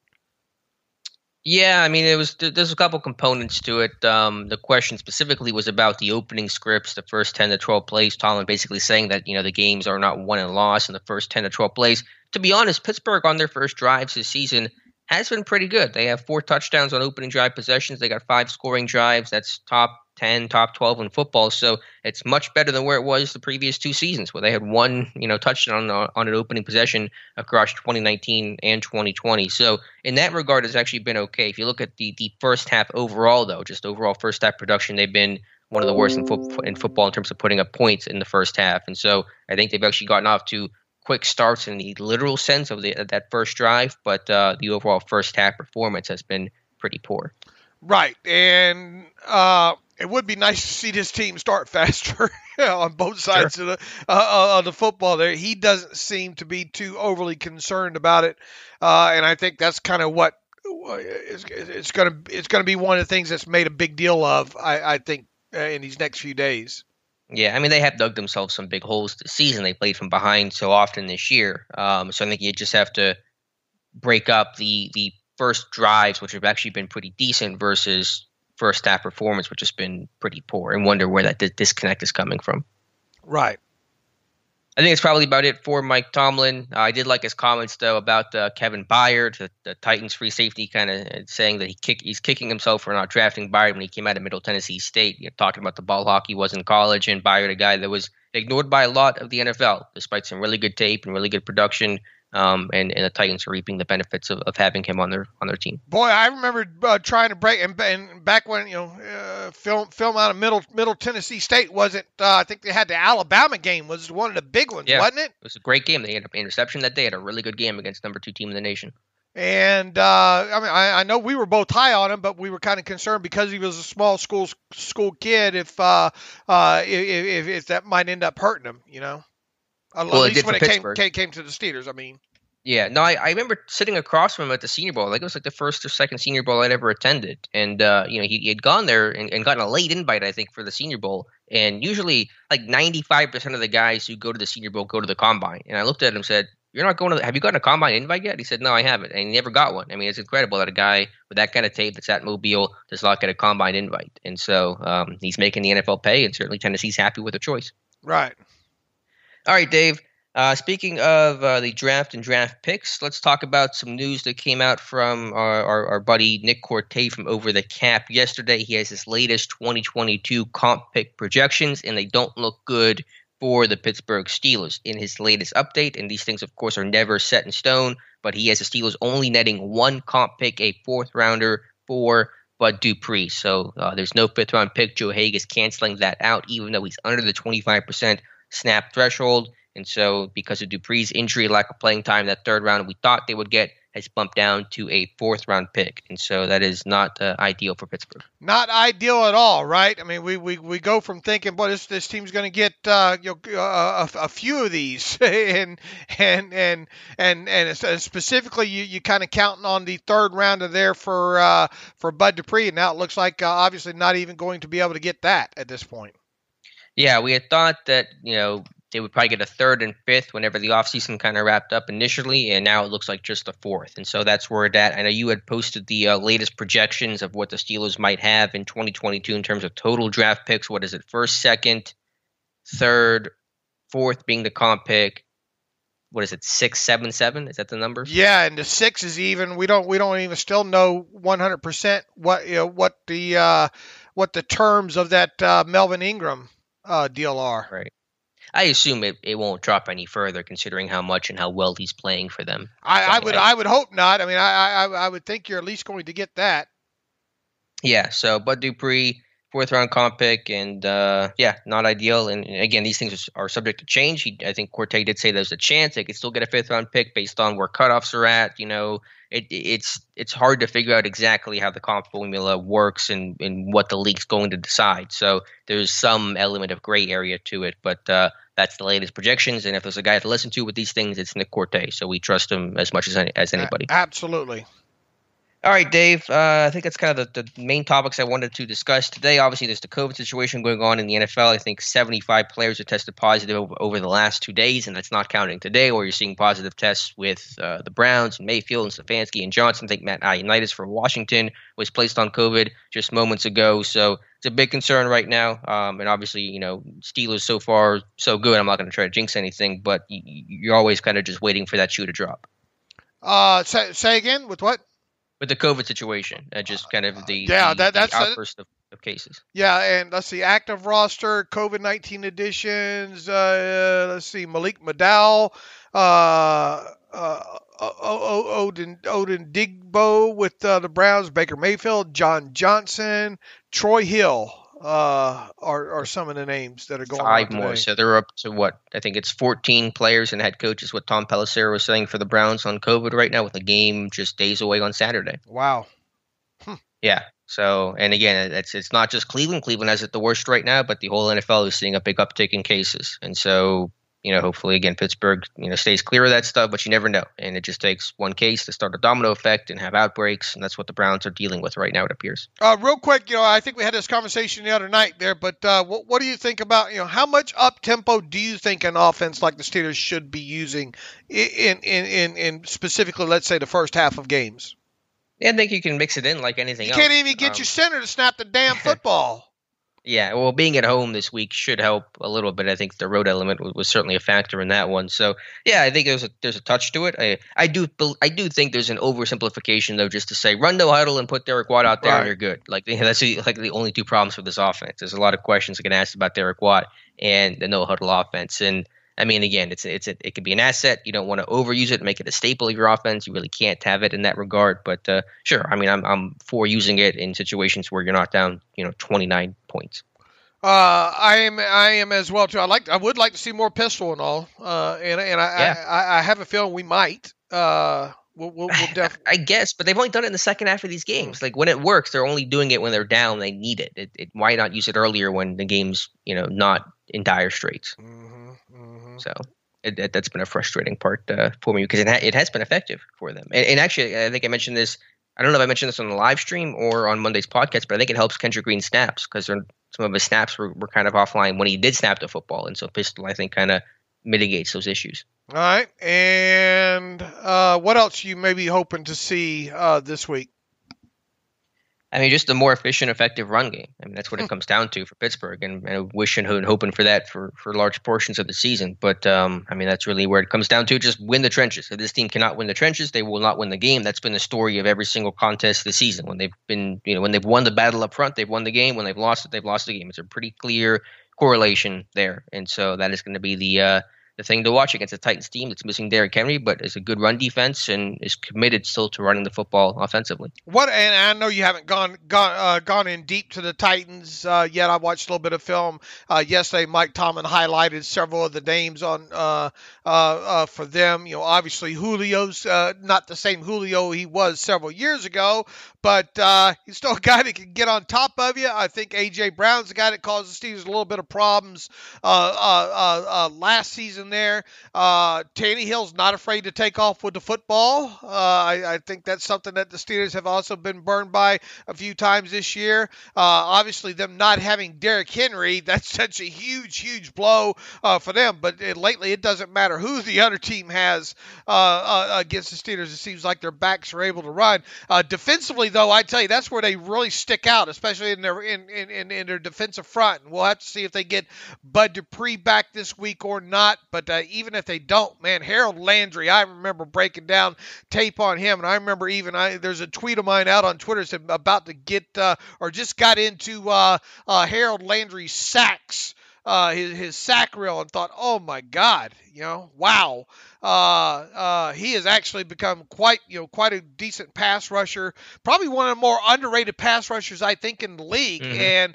Yeah, I mean, there's a couple components to it. The question specifically was about the opening scripts, the first 10 to 12 plays. Tomlin basically saying that, the games are not won and lost in the first 10 to 12 plays. To be honest, Pittsburgh on their first drives this season has been pretty good. They have 4 touchdowns on opening drive possessions. They got 5 scoring drives. That's top 10, top 12 in football. So it's much better than where it was the previous 2 seasons, where they had 1, touchdown on an opening possession across 2019 and 2020. So in that regard, it's actually been okay. If you look at the first half overall, though, just overall first half production, they've been one of the worst in football in terms of putting up points in the first half. And so I think they've actually gotten off to quick starts in the literal sense of that first drive, but the overall first half performance has been pretty poor. Right, and it would be nice to see this team start faster on both sides of the football. There, he doesn't seem to be too overly concerned about it, and I think that's kind of what it's going to be one of the things that's made a big deal of. I think in these next few days. Yeah, I mean, they have dug themselves some big holes this season. They played from behind so often this year. So I think you just have to break up the first drives, which have actually been pretty decent, versus first half performance, which has been pretty poor, and wonder where that disconnect is coming from. Right. I think it's probably about it for Mike Tomlin. I did like his comments, though, about Kevin Byard, the Titans free safety, kind of saying that he's kicking himself for not drafting Byard when he came out of Middle Tennessee State. Talking about the ball hawk he was in college, and Byard, a guy that was ignored by a lot of the NFL, despite some really good tape and really good production. And the Titans are reaping the benefits of having him on their team. Boy, I remember trying to break, and back when film out of Middle Tennessee State wasn't. I think they had the Alabama game was one of the big ones, wasn't it? It was a great game. They had an interception that day. Had a really good game against number 2 team in the nation. And I know we were both high on him, but we were kind of concerned because he was a small school kid if that might end up hurting him, At least when it came to the Steeders, I mean. Yeah, no, I remember sitting across from him at the Senior Bowl. Like it was like the first or second Senior Bowl I'd ever attended, and he had gone there and gotten a late invite, I think, for the Senior Bowl. And usually, like 95% of the guys who go to the Senior Bowl go to the Combine. And I looked at him and said, "You're not going to? Have you gotten a Combine invite yet?" He said, "No, I haven't," and he never got one. I mean, it's incredible that a guy with that kind of tape that's at Mobile does not get a Combine invite. And so he's making the NFL pay, and certainly Tennessee's happy with the choice. Right. All right, Dave. Speaking of the draft and draft picks, let's talk about some news that came out from our buddy Nick Corte from Over the Cap yesterday. He has his latest 2022 comp pick projections, and they don't look good for the Pittsburgh Steelers in his latest update. And these things, of course, are never set in stone, but he has the Steelers only netting one comp pick, a fourth-rounder for Bud Dupree. So there's no fifth-round pick. Joe Haig is canceling that out, even though he's under the 25% snap threshold. And so because of Dupree's injury, lack of playing time, that third round we thought they would get has bumped down to a fourth-round pick. And so that is not ideal for Pittsburgh. Not ideal at all, right? I mean, we go from thinking, boy, this team's going to get a few of these, and specifically you kind of counting on the third rounder there for Bud Dupree, and now it looks like obviously not even going to be able to get that at this point. Yeah, we had thought that they would probably get a third and fifth whenever the offseason kind of wrapped up initially, and now it looks like just a fourth. And so that's where it's at. I know you had posted the latest projections of what the Steelers might have in 2022 in terms of total draft picks. What is it? First, second, third, fourth being the comp pick. What is it? 6, 7, 7? Is that the numbers? Yeah, and the 6 is even. We don't even still know 100% what the terms of that Melvin Ingram deal are. Right. I assume it won't drop any further, considering how much and how well he's playing for them. I would hope not. I mean, I would think you're at least going to get that. Yeah. So Bud Dupree, fourth-round comp pick, and not ideal. And again, these things are subject to change. I think Corte did say there's a chance they could still get a fifth-round pick based on where cutoffs are at. It's hard to figure out exactly how the comp formula works and what the league's going to decide. So there's some element of gray area to it, but that's the latest projections. And if there's a guy to listen to with these things, it's Nick Corte. So we trust him as much as anybody. Absolutely. All right, Dave. I think that's kind of the main topics I wanted to discuss today. Obviously, there's the COVID situation going on in the NFL. I think 75 players have tested positive over the last 2 days, and that's not counting today, where you're seeing positive tests with the Browns and Mayfield and Stefanski and Johnson. I think Matt Ioannidis for Washington was placed on COVID just moments ago. So it's a big concern right now. And obviously, Steelers so far so good. I'm not going to try to jinx anything, but you're always kind of just waiting for that shoe to drop. Say again, with what? With the COVID situation, just kind of the outburst of cases. Yeah, and let's see, active roster, COVID-19 additions. Let's see, Malik McDowell, Odin Digbo with the Browns, Baker Mayfield, John Johnson, Troy Hill are some of the names that are going on today. 5 more, so they're up to what? I think it's 14 players and head coaches, what Tom Pelissero was saying for the Browns on COVID right now, with the game just days away on Saturday. Wow. Yeah. So, and again, it's not just Cleveland. Cleveland has it the worst right now, but the whole NFL is seeing a big uptick in cases. And so, hopefully, again, Pittsburgh, stays clear of that stuff, but you never know. And it just takes one case to start a domino effect and have outbreaks, and that's what the Browns are dealing with right now, it appears. Real quick, I think we had this conversation the other night there, but what do you think about, how much up-tempo do you think an offense like the Steelers should be using in specifically, let's say, the first half of games? Yeah, I think you can mix it in like anything else. You can't even get your center to snap the damn football. Yeah, well, being at home this week should help a little bit. I think the road element was certainly a factor in that one. So, yeah, I think there's a touch to it. I do think there's an oversimplification though, just to say run no huddle and put Derek Watt out there and you're good. Like that's the only two problems with this offense. There's a lot of questions that get asked about Derek Watt and the no huddle offense. And I mean, again, it could be an asset. You don't want to overuse it, make it a staple of your offense. You really can't have it in that regard. But sure, I mean, I'm for using it in situations where you're not down, 29 points. I am as well too. I would like to see more pistol and all. I have a feeling we might. We'll definitely. I guess, but they've only done it in the second half of these games. Like when it works, they're only doing it when they're down. They need it. Why not use it earlier when the game's not in dire straits? So that's been a frustrating part for me because it has been effective for them. And actually, I think I mentioned this. I don't know if I mentioned this on the live stream or on Monday's podcast, but I think it helps Kendrick Green snaps because some of his snaps were kind of offline when he did snap the football. And so pistol, I think, kind of mitigates those issues. All right. And what else you may be hoping to see this week? I mean, just a more efficient, effective run game. I mean, that's what it comes down to for Pittsburgh, and wishing and hoping for that for large portions of the season. But, I mean, that's really where it comes down to. Just win the trenches. If this team cannot win the trenches, they will not win the game. That's been the story of every single contest this season. When they've been, when they've won the battle up front, they've won the game. When they've lost it, they've lost the game. It's a pretty clear correlation there. And so that is going to be the thing to watch against a Titans team that's missing Derrick Henry, but is a good run defense and is committed still to running the football offensively. And I know you haven't gone in deep to the Titans yet. I watched a little bit of film yesterday. Mike Tomlin highlighted several of the names on for them. Obviously Julio's not the same Julio he was several years ago, but he's still a guy that can get on top of you. I think A.J. Brown's the guy that caused the Steeders a little bit of problems last season there. Tannehill's not afraid to take off with the football. I think that's something that the Steelers have also been burned by a few times this year. Obviously, them not having Derrick Henry, that's such a huge, huge blow for them. But lately, it doesn't matter who the other team has against the Steelers. It seems like their backs are able to run. Defensively, though, I tell you, that's where they really stick out, especially in their defensive front. And we'll have to see if they get Bud Dupree back this week or not. But even if they don't, man, Harold Landry, I remember breaking down tape on him, and I remember there's a tweet of mine out on Twitter said about to get or just got into Harold Landry's sacks. His sack reel, and thought, oh my God, wow. He has actually become quite a decent pass rusher, probably one of the more underrated pass rushers, I think, in the league. And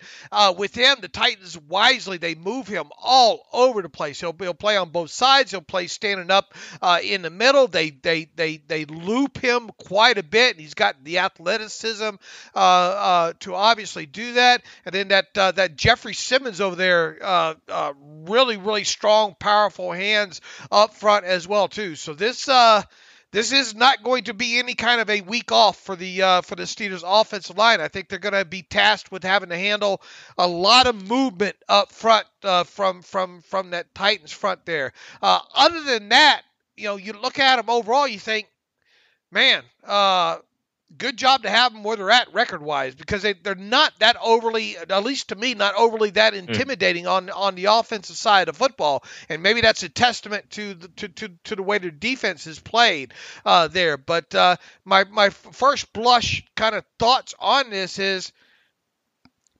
with him, the Titans wisely, they move him all over the place. He'll play on both sides. He'll play standing up in the middle. They loop him quite a bit, and he's got the athleticism to obviously do that. And then that Jeffrey Simmons over there, really, really strong, powerful hands up front as well too. So this is not going to be any kind of a week off for the Steelers offensive line. I think they're going to be tasked with having to handle a lot of movement up front from that Titans front there. Other than that, you look at them overall, you think, man, good job to have them where they're at record-wise, because they're not that overly, at least to me, not overly that intimidating on the offensive side of football. And maybe that's a testament to the way their defense is played there. But my first blush kind of thoughts on this is,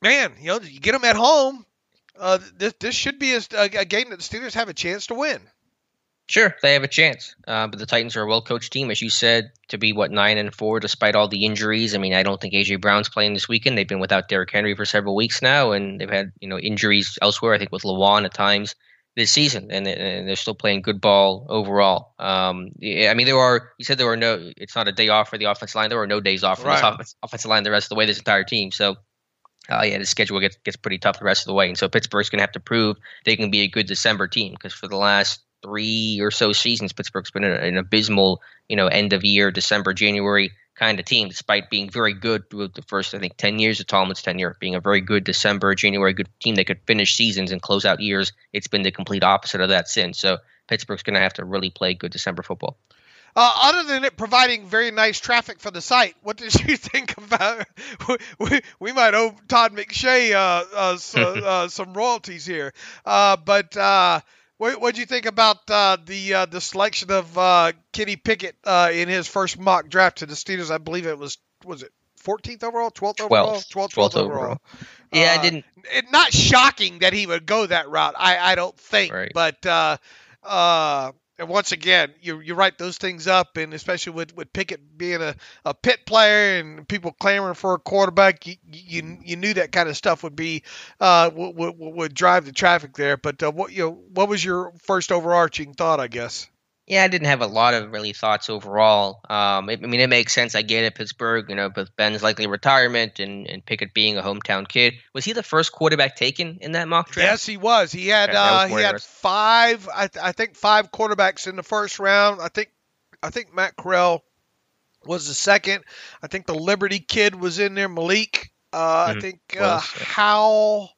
man, you get them at home. This should be a game that the Steelers have a chance to win. Sure, they have a chance, but the Titans are a well-coached team, as you said, to be 9-4 despite all the injuries. I mean, I don't think A.J. Brown's playing this weekend. They've been without Derrick Henry for several weeks now, and they've had injuries elsewhere. I think with Lewan at times this season, and they're still playing good ball overall. I mean, you said there were no. It's not a day off for the offensive line. There were no days off for this offensive line the rest of the way. This entire team. So. The schedule gets pretty tough the rest of the way, and so Pittsburgh's going to have to prove they can be a good December team, because for the last 3 or so seasons, Pittsburgh's been an abysmal, end of year, December, January kind of team, despite being very good through the first, I think, 10 years of Tomlin's tenure, being a very good December, January good team that could finish seasons and close out years. It's been the complete opposite of that since. So Pittsburgh's going to have to really play good December football. Other than it providing very nice traffic for the site, what did you think about? We might owe Todd McShay some royalties here. But what did you think about the selection of Kenny Pickett in his first mock draft to the Steelers? I believe it was it 14th overall, 12th overall, 12th overall. Yeah, I didn't. Not shocking that he would go that route. I don't think, right. But. And once again, you write those things up, and especially with Pickett being a Pitt player and people clamoring for a quarterback, you knew that kind of stuff would be would drive the traffic there. But what was your first overarching thought, I guess? Yeah, I didn't have a lot of really thoughts overall. It makes sense. I get it. Pittsburgh, with Ben's likely retirement and Pickett being a hometown kid. Was he the first quarterback taken in that mock draft? Yes, he was. He had five. I think 5 quarterbacks in the first round. I think Matt Corral was the second. I think the Liberty kid was in there. Malik. I think Howell.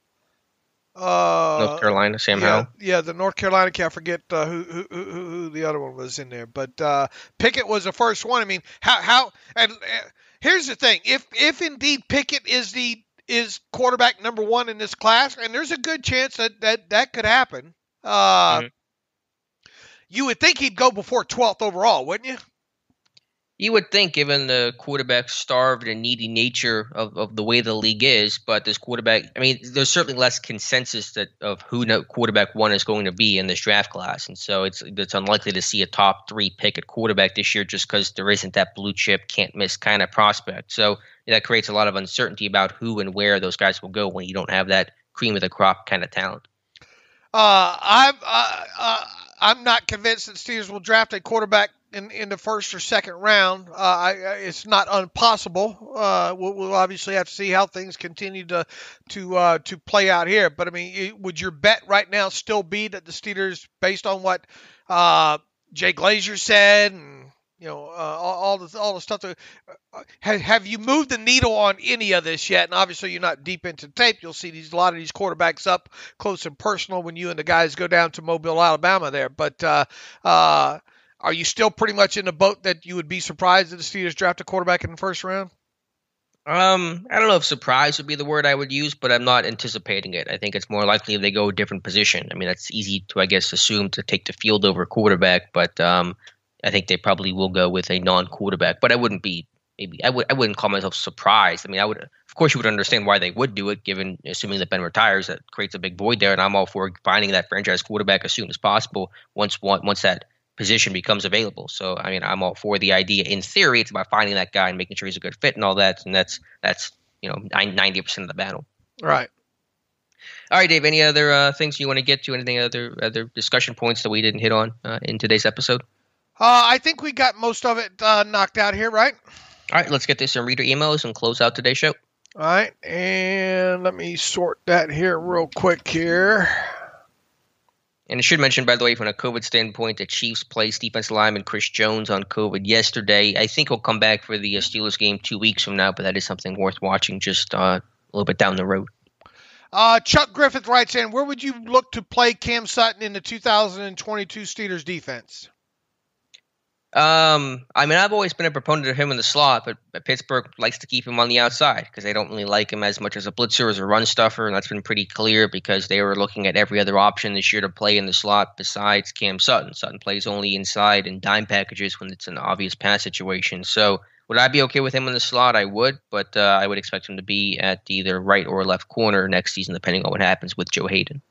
North Carolina, Sam Howell. Yeah, the North Carolina kid. I forget who the other one was in there, but Pickett was the first one. I mean, how? And here's the thing: if indeed Pickett is quarterback number 1 in this class, and there's a good chance that could happen, you would think he'd go before 12th overall, wouldn't you? You would think, given the quarterback-starved and needy nature of the way the league is, but this quarterback – there's certainly less consensus of who quarterback 1 is going to be in this draft class. And so it's unlikely to see a top 3 pick at quarterback this year just because there isn't that blue-chip, can't-miss kind of prospect. So that creates a lot of uncertainty about who and where those guys will go when you don't have that cream-of-the-crop kind of talent. I'm not convinced that Steelers will draft a quarterback in the first or second round. It's not impossible. We'll obviously have to see how things continue to play out here. But would your bet right now still be that the Steelers, based on what Jay Glazer said and all the stuff have you moved the needle on any of this yet? And obviously you're not deep into tape. You'll see a lot of these quarterbacks up close and personal when you and the guys go down to Mobile, Alabama there. But are you still pretty much in the boat that you would be surprised that the Steelers draft a quarterback in the first round? I don't know if surprise would be the word I would use, but I'm not anticipating it. I think it's more likely if they go a different position. That's easy to, I guess, assume to take the field over quarterback, but I think they probably will go with a non-quarterback. But I wouldn't be I wouldn't call myself surprised. I would, of course, you would understand why they would do it, assuming that Ben retires. That creates a big void there, and I'm all for finding that franchise quarterback as soon as possible once that position becomes available. So, I'm all for the idea. In theory, it's about finding that guy and making sure he's a good fit and all that, and that's 90% of the battle. Right. All right, Dave. Any other things you want to get to? Anything other discussion points that we didn't hit on in today's episode? I think we got most of it knocked out here, right? All right, let's get this some reader emails and close out today's show. All right, and let me sort that here real quick here. And I should mention, by the way, from a COVID standpoint, the Chiefs placed defensive lineman Chris Jones on COVID yesterday. I think he'll come back for the Steelers game 2 weeks from now, but that is something worth watching just a little bit down the road. Chuck Griffith writes in, where would you look to play Cam Sutton in the 2022 Steelers defense? I've always been a proponent of him in the slot, but Pittsburgh likes to keep him on the outside because they don't really like him as much as a blitzer or as a run stuffer, and that's been pretty clear because they were looking at every other option this year to play in the slot besides Cam Sutton. Sutton plays only inside in dime packages when it's an obvious pass situation. So would I be okay with him in the slot? I would, but I would expect him to be at either right or left corner next season, depending on what happens with Joe Hayden.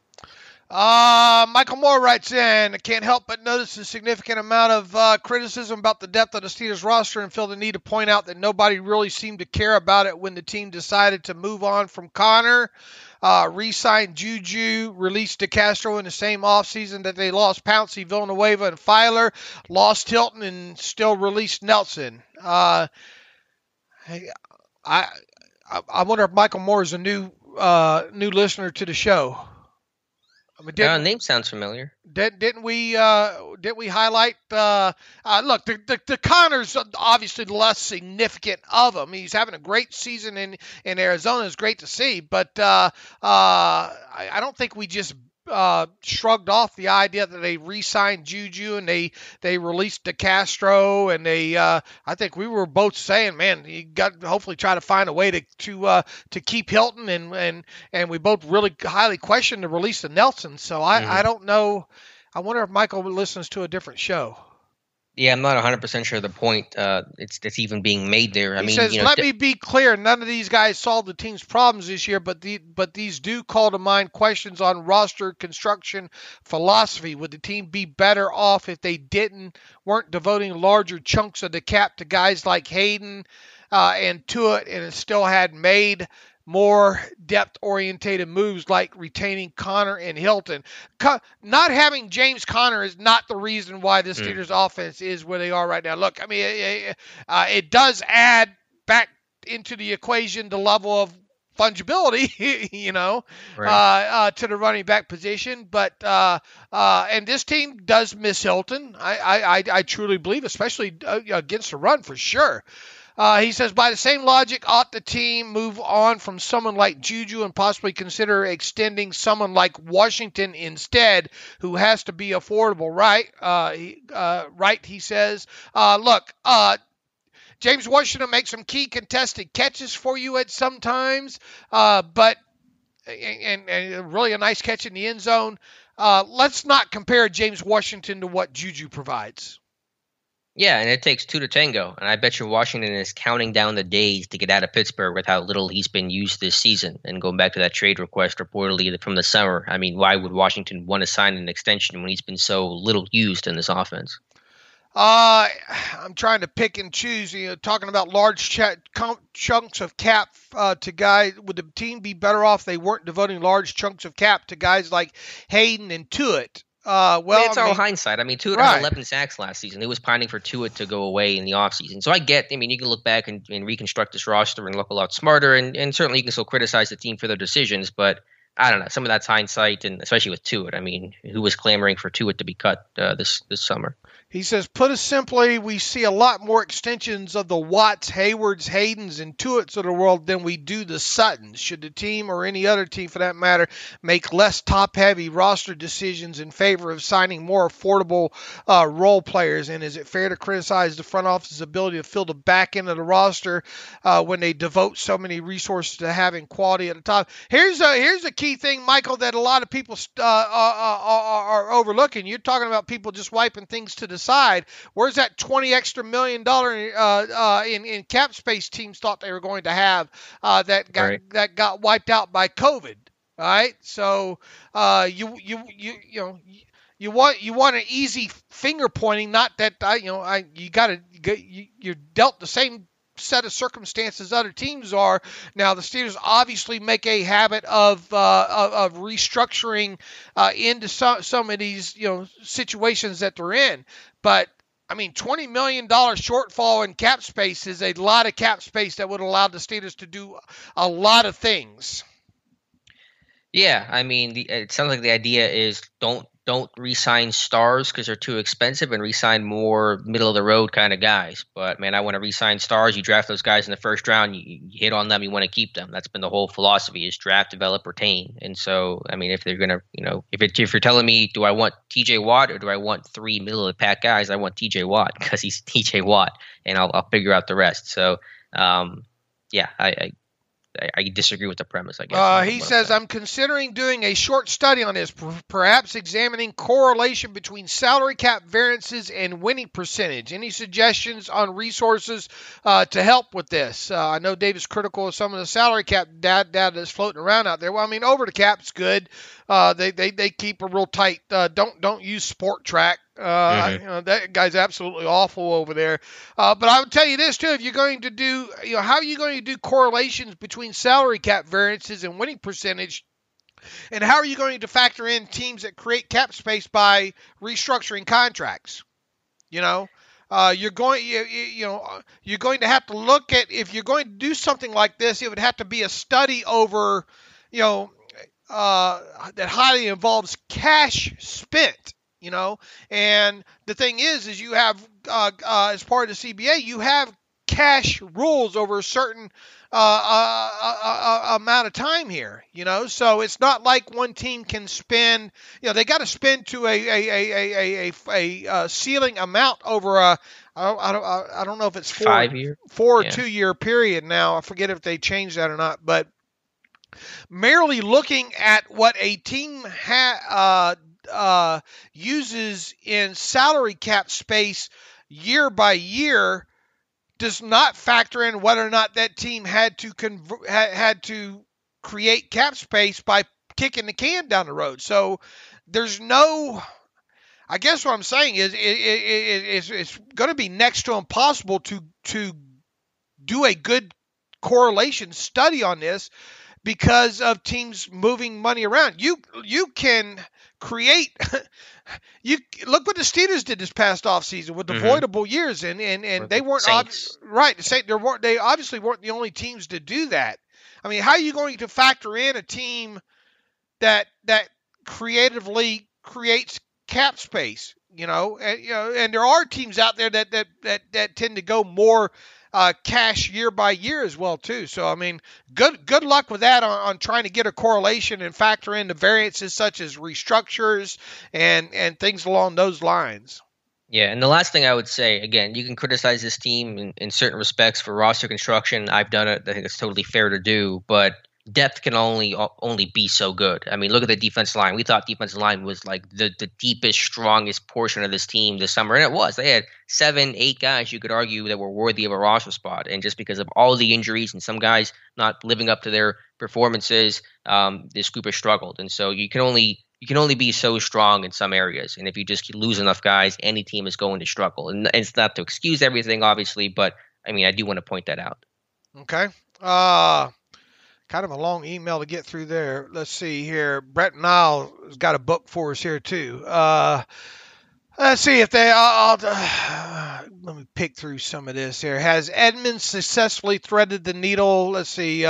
Michael Moore writes in, I can't help but notice a significant amount of criticism about the depth of the Steelers roster and feel the need to point out that nobody really seemed to care about it when the team decided to move on from Connor, re-signed Juju, released DeCastro in the same offseason that they lost Pouncey, Villanueva, and Filer, lost Hilton, and still released Nelson. I wonder if Michael Moore is a new listener to the show. Name sounds familiar. Didn't we highlight? Look, the Connor's obviously the less significant of them. He's having a great season in Arizona. It's great to see, but I don't think we just shrugged off the idea that they re-signed Juju and they released DeCastro, and I think we were both saying, man, you got to hopefully try to find a way to keep Hilton, and we both really highly questioned the release of Nelson. So I don't know. I wonder if Michael listens to a different show. Yeah, I'm not 100% sure the point that's even being made there. He says, let me be clear. None of these guys solved the team's problems this year, but these do call to mind questions on roster construction philosophy. Would the team be better off if they weren't devoting larger chunks of the cap to guys like Hayden and Tuitt, and it still had made more depth-orientated moves like retaining Connor and Hilton? Not having James Conner is not the reason why the Steelers offense is where they are right now. Look, I mean, it does add back into the equation the level of fungibility, to the running back position. But and this team does miss Hilton. I truly believe, especially against the run, for sure. He says, by the same logic, ought the team move on from someone like Juju and possibly consider extending someone like Washington instead, who has to be affordable, right? Right, he says. Look, James Washington makes some key contested catches for you at some times, but really a nice catch in the end zone. Let's not compare James Washington to what Juju provides. Yeah, and it takes two to tango, and I bet you Washington is counting down the days to get out of Pittsburgh with how little he's been used this season. And going back to that trade request reportedly from the summer, I mean, why would Washington want to sign an extension when he's been so little used in this offense? I'm trying to pick and choose. Talking about large chunks of cap to guys. Would the team be better off if they weren't devoting large chunks of cap to guys like Hayden and Tuitt? It's all hindsight. I mean, Tuitt had 11 sacks last season. He was pining for Tuitt to go away in the offseason. So I mean, you can look back and reconstruct this roster and look a lot smarter, and certainly you can still criticize the team for their decisions, but I don't know. Some of that's hindsight, and especially with Tuitt. I mean, who was clamoring for Tuitt to be cut this summer? He says, put it simply, we see a lot more extensions of the Watts, Haywards, Haydens, and Tuitts of the world than we do the Suttons. Should the team, or any other team for that matter, make less top-heavy roster decisions in favor of signing more affordable role players? And is it fair to criticize the front office's ability to fill the back end of the roster when they devote so many resources to having quality at the top? Here's a key thing, Michael, that a lot of people are overlooking. You're talking about people just wiping things to the side. Where's that $20 million in cap space teams thought they were going to have that got wiped out by COVID? All right, so you want an easy finger pointing, not that you're dealt the same set of circumstances other teams are. Now the Steelers obviously make a habit of restructuring into some of these situations that they're in, but I mean, $20 million shortfall in cap space is a lot of cap space that would allow the Steelers to do a lot of things. Yeah, I mean, it sounds like the idea is don't re-sign stars because they're too expensive, and re-sign more middle-of-the-road kind of guys. But, man, I want to re-sign stars. You draft those guys in the first round, you hit on them, you want to keep them. That's been the whole philosophy, is draft, develop, retain. And so, I mean, if they're going to, if you're telling me, do I want TJ Watt or do I want three middle-of-the-pack guys, I want TJ Watt because he's TJ Watt, and I'll figure out the rest. So, yeah, I disagree with the premise, I guess. He says, I'm considering doing a short study on this, perhaps examining correlation between salary cap variances and winning percentage. Any suggestions on resources to help with this? I know Dave is critical of some of the salary cap data that's floating around out there. Well, I mean, over the cap's good. They keep a real tight. Don't use Sport Track. That guy's absolutely awful over there. But I would tell you this too: if you're going to do, how are you going to do correlations between salary cap variances and winning percentage? And how are you going to factor in teams that create cap space by restructuring contracts? You're going to have to look at, if you're going to do something like this, it would have to be a study over, that highly involves cash spent. And the thing is you have, as part of the CBA, you have cash rules over a certain amount of time here, so it's not like one team can spend, they got to spend to a ceiling amount over I don't know if it's 5-year, 4 or 2-year period now. I forget if they changed that or not, but merely looking at what a team uses in salary cap space year by year does not factor in whether or not that team had to create cap space by kicking the can down the road. So there's no, I guess what I'm saying is it's going to be next to impossible to do a good correlation study on this because of teams moving money around. You can create. You look what the Steeders did this past offseason with the voidable years, and they weren't right. They obviously weren't the only teams to do that. I mean, how are you going to factor in a team that creatively creates cap space? And there are teams out there that tend to go more cash year by year as well too. So I mean, good luck with that on trying to get a correlation and factor in the variances such as restructures and things along those lines. Yeah, and the last thing I would say, again, you can criticize this team in certain respects for roster construction. I've done it. I think it's totally fair to do, but depth can only be so good. I mean, look at the defensive line. We thought defensive line was like the deepest, strongest portion of this team this summer, and it was. They had 7-8 guys you could argue that were worthy of a roster spot, and just because of all the injuries and some guys not living up to their performances, this group has struggled. And so you can only be so strong in some areas, and if you just lose enough guys, any team is going to struggle. And it's not to excuse everything, obviously, but I mean, I do want to point that out. Okay. Kind of a long email to get through there. Let's see here. Brett Nile has got a book for us here too. Let's see if let me pick through some of this here. Has Edmonds successfully threaded the needle? Let's see.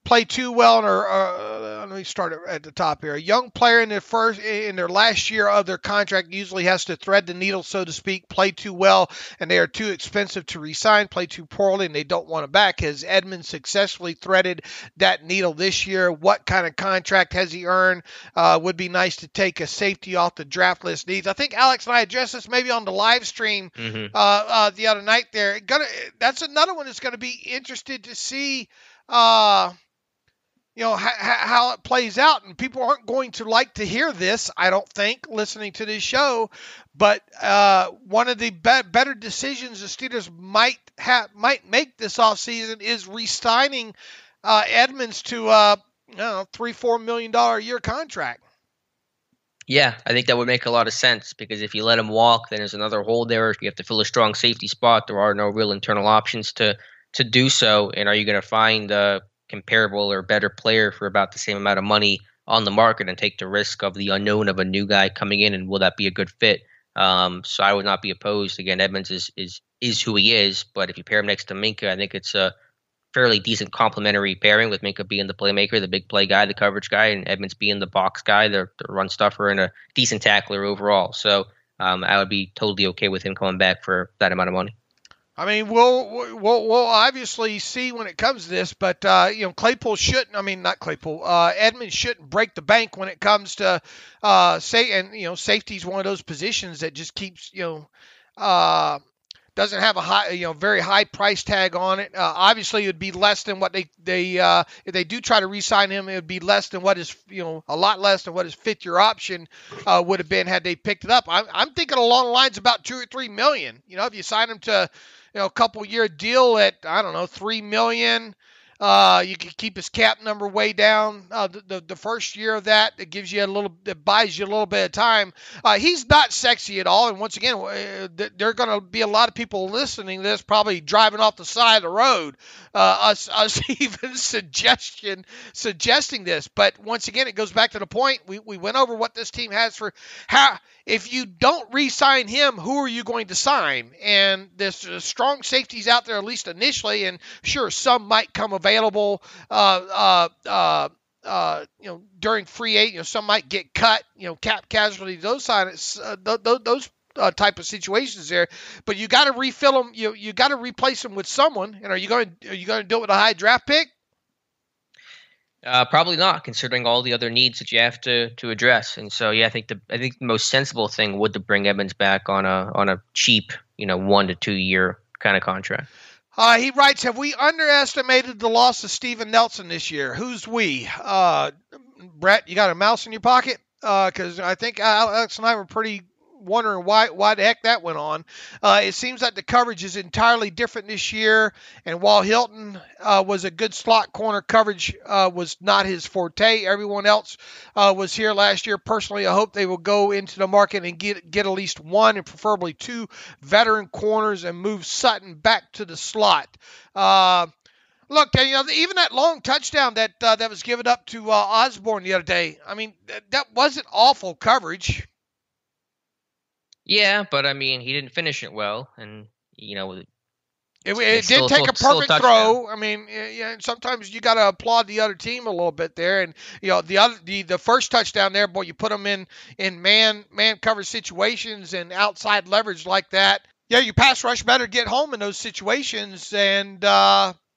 Play too well, let me start at the top here. A young player in their last year of their contract usually has to thread the needle, so to speak. Play too well, and they are too expensive to re-sign. Play too poorly, and they don't want it back. Has Edmonds successfully threaded that needle this year? What kind of contract has he earned? Would be nice to take a safety off the draft list needs. I think Alex and I addressed this maybe on the live stream the other night there. That's another one that's going to be interested to see how it plays out, and people aren't going to like to hear this, I don't think, listening to this show. But one of the better decisions the Steelers might make this offseason is re-signing Edmonds to $3-4 million a year contract. Yeah, I think that would make a lot of sense, because if you let him walk, then there's another hole there. You have to fill a strong safety spot. There are no real internal options to do so. And are you going to find a comparable or better player for about the same amount of money on the market and take the risk of the unknown of a new guy coming in, and will that be a good fit? So I would not be opposed. Again, Edmonds is who he is, but if you pair him next to Minkah, I think it's a fairly decent complementary pairing, with Minkah being the playmaker, the big play guy, the coverage guy, and Edmonds being the box guy, the run stuffer, and a decent tackler overall. So I would be totally okay with him coming back for that amount of money. I mean, we'll obviously see when it comes to this, but Claypool shouldn't. I mean, not Claypool. Edmonds shouldn't break the bank when it comes to safety is one of those positions that just keeps doesn't have a high very high price tag on it. Obviously, it would be less than what they if they do try to re-sign him, it would be less than what is a lot less than what his fifth-year option would have been had they picked it up. I'm thinking along the lines about $2 or $3 million. If you sign him to a couple-year deal at, I don't know, $3 million. You can keep his cap number way down. The first year of that, it buys you a little bit of time. He's not sexy at all. And once again, there are going to be a lot of people listening to this, probably driving off the side of the road, us even suggesting this. But once again, it goes back to the point we went over what this team has for how. If you don't re-sign him, who are you going to sign? And there's strong safeties out there, at least initially, and sure, some might come available during free agent. Some might get cut, cap casualty, those type of situations there. But you got to refill them. You got to replace them with someone. And are you going to do it with a high draft pick? Probably not, considering all the other needs that you have to address. And so, yeah, I think the most sensible thing would to bring Evans back on a cheap, 1 to 2 year kind of contract. He writes, have we underestimated the loss of Steven Nelson this year? Who's we? Brett, you got a mouse in your pocket? Because I think Alex and I were pretty wondering why the heck that went on. It seems like the coverage is entirely different this year, and while Hilton was a good slot corner, coverage was not his forte. Everyone else was here last year. Personally, I hope they will go into the market and get at least one and preferably 2 veteran corners and move Sutton back to the slot. Look, even that long touchdown that was given up to Osborne the other day, I mean, that wasn't awful coverage. Yeah, but I mean, he didn't finish it well, and it did take a perfect throw. I mean, sometimes you got to applaud the other team a little bit there, and the first touchdown there, boy, you put them in man cover situations and outside leverage like that. Yeah, your pass rush better get home in those situations, and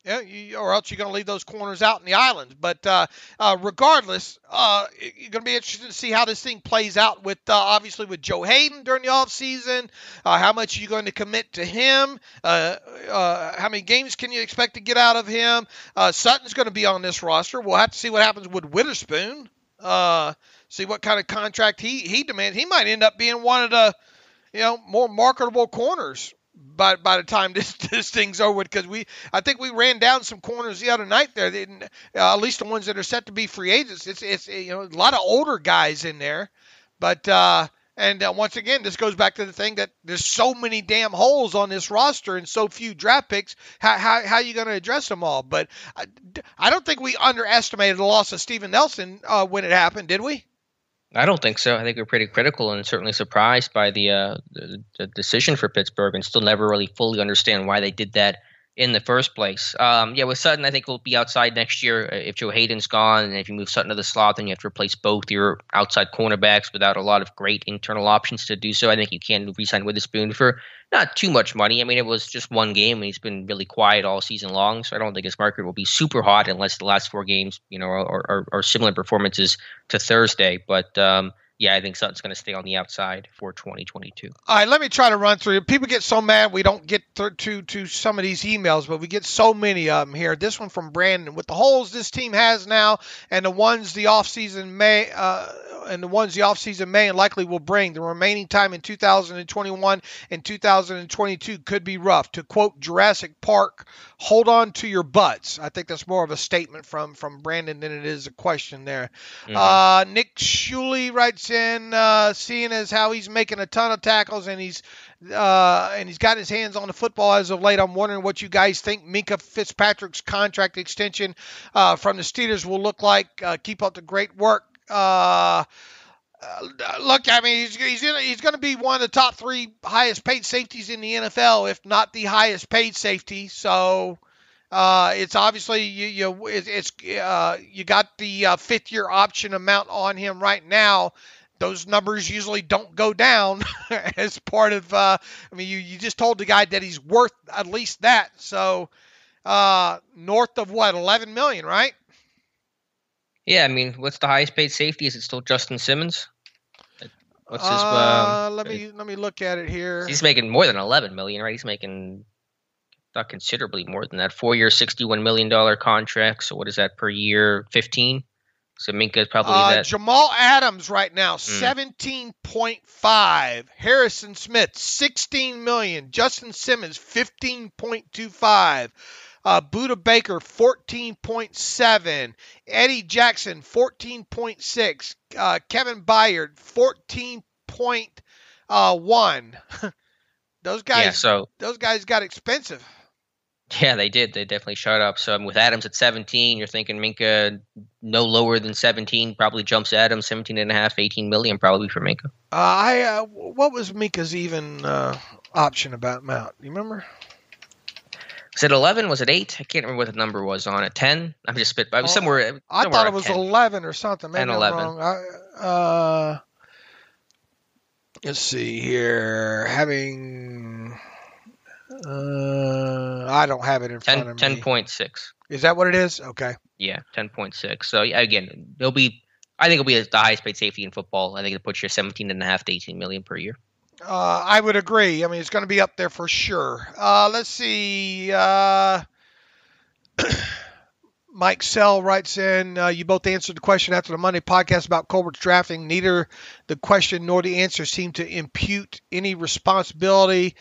or else you're going to leave those corners out in the islands. But regardless, you're going to be interested to see how this thing plays out with obviously with Joe Hayden during the offseason. How much are you going to commit to him? How many games can you expect to get out of him? Sutton's going to be on this roster. We'll have to see what happens with Witherspoon. See what kind of contract he demands. He might end up being one of the more marketable corners by the time this thing's over, because I think we ran down some corners the other night there. At least the ones that are set to be free agents. It's a lot of older guys in there, but once again, this goes back to the thing that there's so many damn holes on this roster and so few draft picks. How are you going to address them all? But I don't think we underestimated the loss of Steven Nelson when it happened, did we? I don't think so. I think we're pretty critical and certainly surprised by the decision for Pittsburgh, and still never really fully understand why they did that in the first place. With Sutton, I think we'll be outside next year if Joe Hayden's gone, and if you move Sutton to the slot, then you have to replace both your outside cornerbacks without a lot of great internal options to do so. I think you can re-sign Witherspoon for not too much money. I mean, it was just one game, and he's been really quiet all season long, so I don't think his market will be super hot unless the last 4 games, are similar performances to Thursday. But I think Sutton's going to stay on the outside for 2022. All right, let me try to run through it. People get so mad we don't get to some of these emails, but we get so many of them here. This one from Brandon. With the holes this team has now and the ones the offseason may and likely will bring, the remaining time in 2021 and 2022 could be rough. To quote Jurassic Park, hold on to your butts. I think that's more of a statement from Brandon than it is a question there. Mm-hmm. Nick Shuley writes in, seeing as how he's making a ton of tackles and he's got his hands on the football as of late, I'm wondering what you guys think Minkah Fitzpatrick's contract extension from the Steeders will look like. Keep up the great work. Look, I mean, he's going to be one of the top 3 highest paid safeties in the NFL, if not the highest paid safety. So it's obviously you got the 5th year option amount on him right now. Those numbers usually don't go down as part of. You just told the guy that he's worth at least that. So north of what, $11 million, right? Yeah, I mean, what's the highest paid safety? Is it still Justin Simmons? What's his? Let me look at it here. He's making more than $11 million, right? He's making not considerably more than that. 4-year, $61 million contract. So what is that per year? 15. So Minkah is probably that. Jamal Adams right now, 17.5. Harrison Smith, $16 million. Justin Simmons, 15.25. Buda Baker, 14.7. Eddie Jackson, 14.6. Kevin Byard, 14.1. Those guys got expensive. Yeah, they did. They definitely shot up. So with Adams at 17, you're thinking Minkah no lower than 17, probably jumps Adams 17.5, $18 million probably for Minkah. What was Minkah's even option amount? Do you remember? Was it 11? Was it 8? I can't remember what the number was on it. 10? I'm just spit. I was somewhere. I thought it was 11 or something. Maybe 10, 11. I'm wrong. let's see here. I don't have it in front of me. 10.6. Is that what it is? Okay. Yeah, 10.6. So again, I think it'll be the highest paid safety in football. I think it puts you 17.5 to 18 million per year. I would agree. I mean, it's going to be up there for sure. Let's see. Mike Sell writes in, you both answered the question after the Monday podcast about Colbert's drafting. Neither the question nor the answer seem to impute any responsibility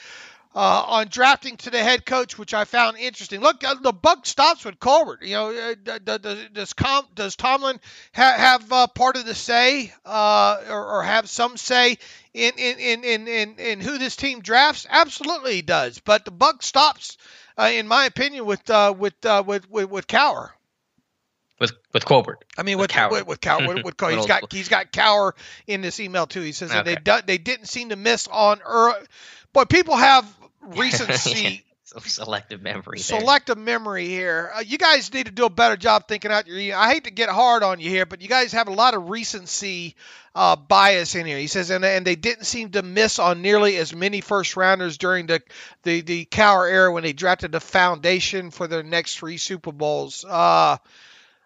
on drafting to the head coach, which I found interesting. Look, the buck stops with Colbert. You know, does Tomlin have part of the say or have some say in who this team drafts? Absolutely, he does. But the buck stops, in my opinion, with Cowher. With Colbert. I mean, with Cowher. He's got Cowher in this email too. He says that they didn't seem to miss on early. But people have recency. Selective memory. Selective memory here. You guys need to do a better job thinking out your. I hate to get hard on you here, but you guys have a lot of recency bias in here. He says, and they didn't seem to miss on nearly as many first rounders during the Cowher era when they drafted the foundation for their next 3 Super Bowls. What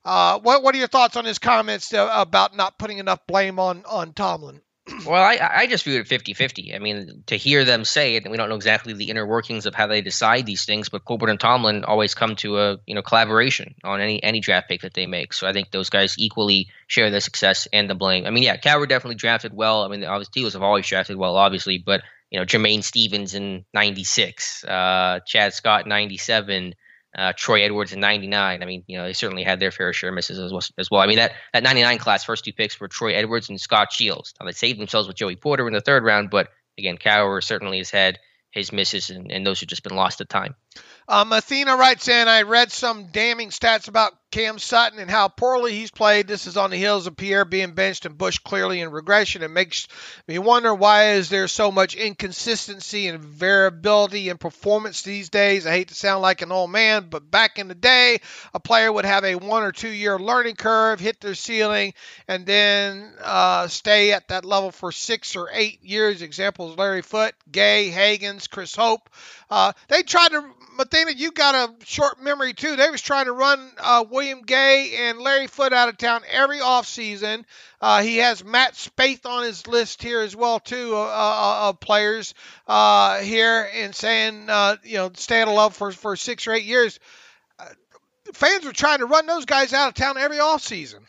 are your thoughts on his comments about not putting enough blame on Tomlin? Well, I just view it 50-50. I mean, to hear them say it, and we don't know exactly the inner workings of how they decide these things, but Colbert and Tomlin always come to a collaboration on any draft pick that they make. So I think those guys equally share the success and the blame. I mean, yeah, Cowher definitely drafted well. I mean, obviously Steelers have always drafted well, obviously, but Jermaine Stevens in '96, Chad Scott in '97. Troy Edwards in '99. I mean, they certainly had their fair share of misses as well. I mean, that '99 class, first 2 picks were Troy Edwards and Scott Shields. Now, they saved themselves with Joey Porter in the 3rd round, but again, Cowher certainly has had his misses, and those have just been lost to time. Athena writes in, I read some damning stats about Cam Sutton and how poorly he's played. This is on the heels of Pierre being benched and Bush clearly in regression. It makes me wonder, why is there so much inconsistency and variability in performance these days? I hate to sound like an old man, but back in the day, a player would have a 1 or 2 year learning curve, hit their ceiling, and then stay at that level for 6 or 8 years. Examples: Larry Foote, Gay, Hagens, Chris Hope. They tried to, Mathena, you got a short memory too. They was trying to run William Gay and Larry Foote out of town every offseason. He has Matt Spaeth on his list here as well too, of players here, and saying stay at a level for 6 or 8 years. Fans were trying to run those guys out of town every offseason.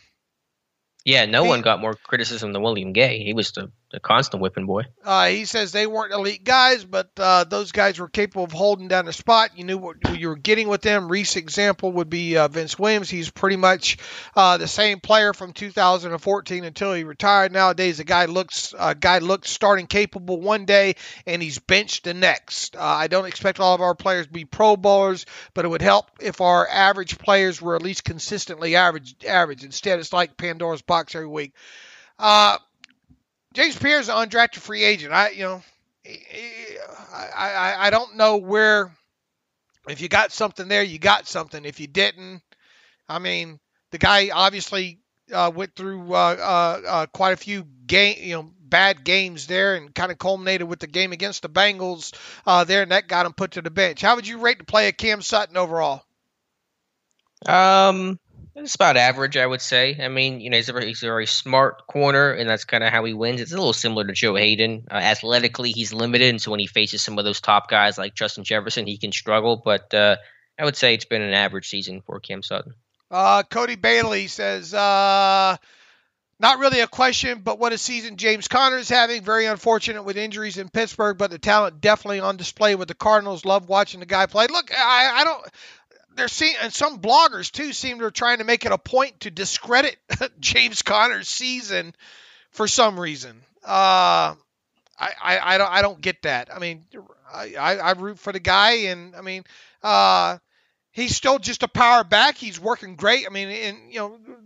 Yeah, no one got more criticism than William Gay. He was the constant whipping boy. He says they weren't elite guys, but those guys were capable of holding down the spot. You knew what you were getting with them. Recent example would be Vince Williams. He's pretty much the same player from 2014 until he retired. Nowadays, a guy looks starting capable one day, and he's benched the next. I don't expect all of our players to be Pro Bowlers, but it would help if our average players were at least consistently average. Instead, it's like Pandora's box every week. James Pierre's an undrafted free agent. I don't know where. If you got something there, you got something. If you didn't, I mean, the guy obviously went through quite a few bad games there, and kind of culminated with the game against the Bengals there, and that got him put to the bench. How would you rate the play of Cam Sutton overall? It's about average, I would say. I mean, he's a very smart corner, and that's kind of how he wins. It's a little similar to Joe Hayden. Athletically, he's limited, and so when he faces some of those top guys like Justin Jefferson, he can struggle. But I would say it's been an average season for Cam Sutton. Cody Bailey says, not really a question, but what a season James Conner is having. Very unfortunate with injuries in Pittsburgh, but the talent definitely on display with the Cardinals. Love watching the guy play. Look, I don't... And some bloggers too seem to be trying to make it a point to discredit James Conner's season for some reason. I don't get that. I mean, I root for the guy, and I mean, he's still just a power back. He's working great. I mean, and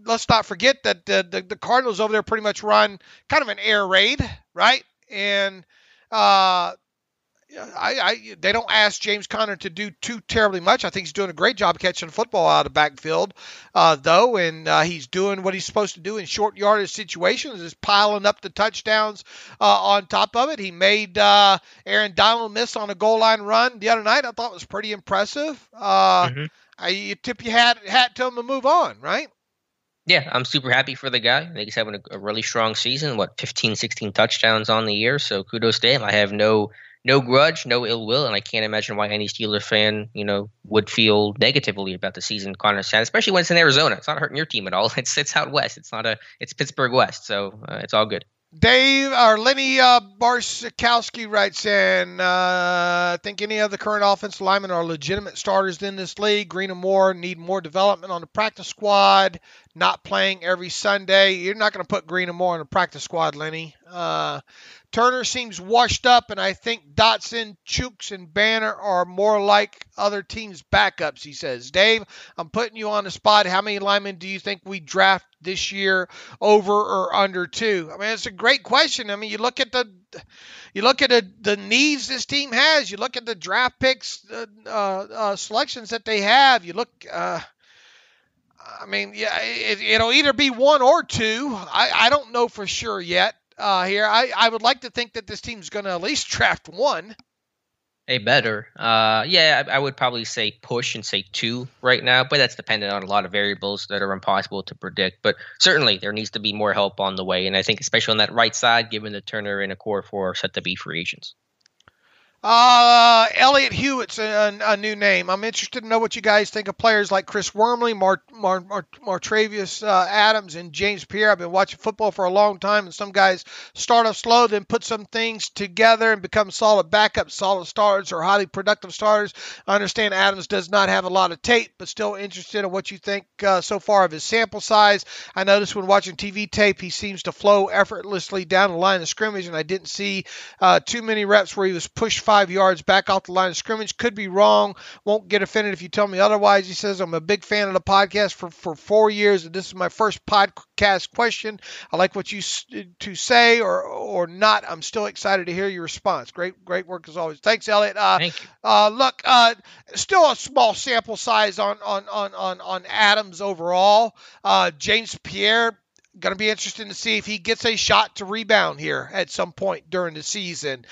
let's not forget that the Cardinals over there pretty much run kind of an air raid, right? And they don't ask James Conner to do too terribly much. I think he's doing a great job catching the football out of the backfield, though, and he's doing what he's supposed to do in short yardage situations, is piling up the touchdowns on top of it. He made Aaron Donald miss on a goal line run the other night. I thought was pretty impressive. You tip your hat to him and move on, right? Yeah, I'm super happy for the guy. I think he's having a really strong season, 15, 16 touchdowns on the year, so kudos to him. I have no grudge, no ill will, and I can't imagine why any Steelers fan, would feel negatively about the season Connor's had, especially when it's in Arizona. It's not hurting your team at all. It's out west. It's Pittsburgh West, so it's all good. Lenny Barsikowski writes in, I think any of the current offensive linemen are legitimate starters in this league. Green and Moore need more development on the practice squad, not playing every Sunday. You're not going to put Green and Moore on the practice squad, Lenny. Turner seems washed up, and I think Dotson, Chooks, and Banner are more like other teams' backups, he says. Dave, I'm putting you on the spot. How many linemen do you think we draft this year, over or under 2? I mean, it's a great question. I mean, you look at the needs this team has. You look at the draft picks, selections that they have. You look. It'll either be 1 or 2. I don't know for sure yet. Here, I would like to think that this team's going to at least draft 1. Better. I would probably say push and say 2 right now, but that's dependent on a lot of variables that are impossible to predict. But certainly there needs to be more help on the way, and I think especially on that right side, given that Turner and a core 4 are set to be free agents. Elliot Hewitt's a new name. I'm interested to know what you guys think of players like Chris Wormley, Martravius Adams, and James Pierre. I've been watching football for a long time, and some guys start off slow, then put some things together and become solid backups, solid starters, or highly productive starters. I understand Adams does not have a lot of tape, but still interested in what you think so far of his sample size. I noticed when watching TV tape, he seems to flow effortlessly down the line of scrimmage, and I didn't see too many reps where he was pushed 5 yards back off the line of scrimmage. Could be wrong. Won't get offended if you tell me otherwise. He says, I'm a big fan of the podcast for 4 years, and this is my first podcast question. I like what you to say or not. I'm still excited to hear your response. Great work as always. Thanks, Elliot. Thank you. Look, still a small sample size on Adams overall. James Pierre, going to be interesting to see if he gets a shot to rebound here at some point during the season.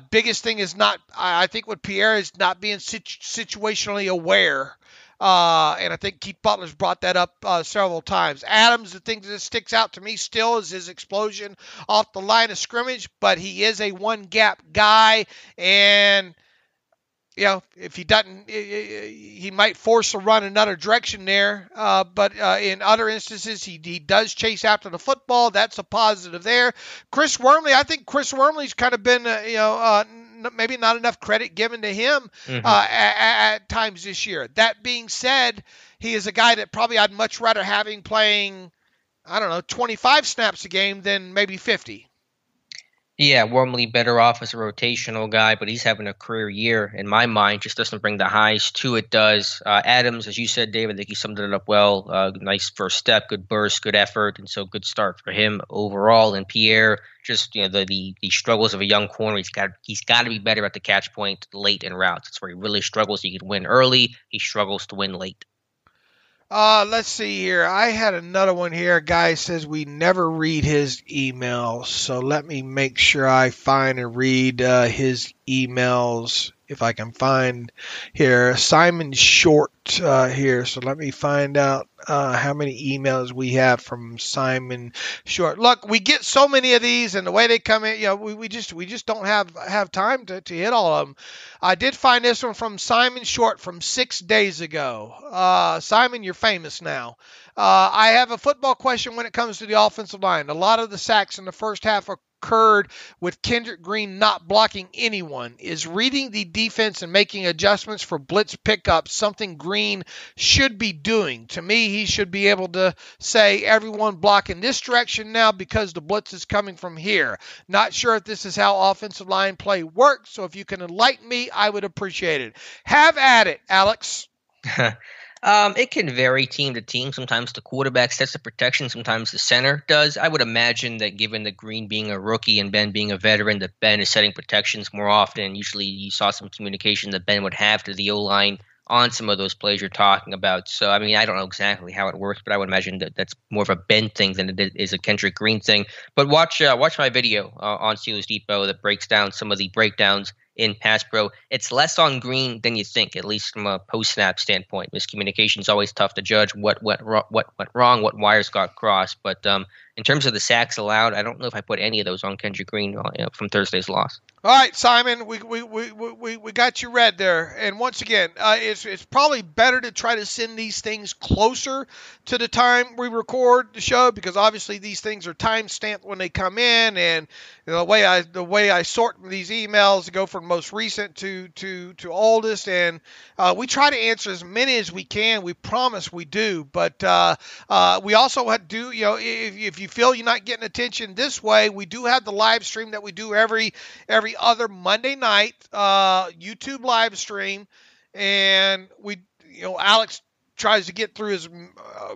Biggest thing is I think with Pierre is not being situationally aware. And I think Keith Butler's brought that up several times. Adams, the thing that sticks out to me still is his explosion off the line of scrimmage, but he is a one-gap guy, and if he doesn't, he might force a run another direction there. But in other instances, he does chase after the football. That's a positive there. Chris Wormley, I think Chris Wormley's kind of been, maybe not enough credit given to him at times this year. That being said, he is a guy that probably I'd much rather have him playing, 25 snaps a game than maybe 50. Yeah, Wormley better off as a rotational guy, but he's having a career year in my mind. Just doesn't bring the highs to it does. Adams, as you said, David, I think he summed it up well. Nice first step, good burst, good effort, and so good start for him overall. And Pierre, just the struggles of a young corner. He's got to be better at the catch point late in routes. It's where he really struggles. He can win early. He struggles to win late. Let's see here. I had another one here. A guy says we never read his emails. So let me make sure I find and read his emails if I can find here. Simon Short here. So let me find out how many emails we have from Simon Short. Look, we get so many of these, and the way they come in, we just don't have time to hit all of them. I did find this one from Simon Short from 6 days ago. Simon, you're famous now. I have a football question when it comes to the offensive line. A lot of the sacks in the first half occurred with Kendrick Green not blocking anyone. Is reading the defense and making adjustments for blitz pickups something Green should be doing? To me, he should be able to say everyone block in this direction now because the blitz is coming from here. Not sure if this is how offensive line play works, so if you can enlighten me, I would appreciate it. Have at it, Alex. It can vary team to team. Sometimes the quarterback sets the protection. Sometimes the center does. I would imagine that given the Green being a rookie and Ben being a veteran, that Ben is setting protections more often. Usually you saw some communication that Ben would have to the O-line on some of those plays you're talking about. So, I mean, I don't know exactly how it works, but I would imagine that that's more of a Ben thing than it is a Kendrick Green thing. But watch my video on Steelers Depot that breaks down some of the breakdowns in pass pro. It's less on Green than you think, at least from a post-snap standpoint. Miscommunication is always tough to judge what went wrong, what wires got crossed. But in terms of the sacks allowed, I don't know if I put any of those on Kendrick Green from Thursday's loss. All right, Simon, we got you read there. And once again, it's probably better to try to send these things closer to the time we record the show, because obviously these things are time stamped when they come in, and the way I sort these emails go from most recent to oldest, and we try to answer as many as we can. We promise we do, but we also do. If you feel you're not getting attention this way, we do have the live stream that we do every other Monday night, YouTube live stream, and Alex tries to get through his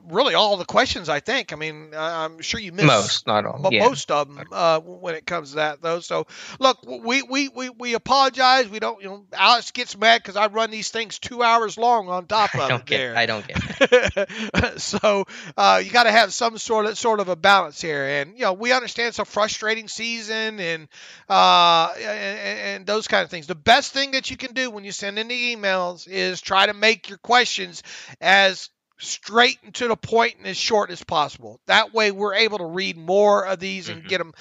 really all the questions, I think. I mean, I'm sure you missed most, not all, most of them when it comes to that, though. So, look, we apologize. We don't, Alex gets mad because I run these things 2 hours long on top of it. I don't get it. So you got to have some sort of a balance here, and we understand it's a frustrating season and those kind of things. The best thing that you can do when you send in the emails is try to make your questions as straight and to the point and as short as possible. That way we're able to read more of these and get them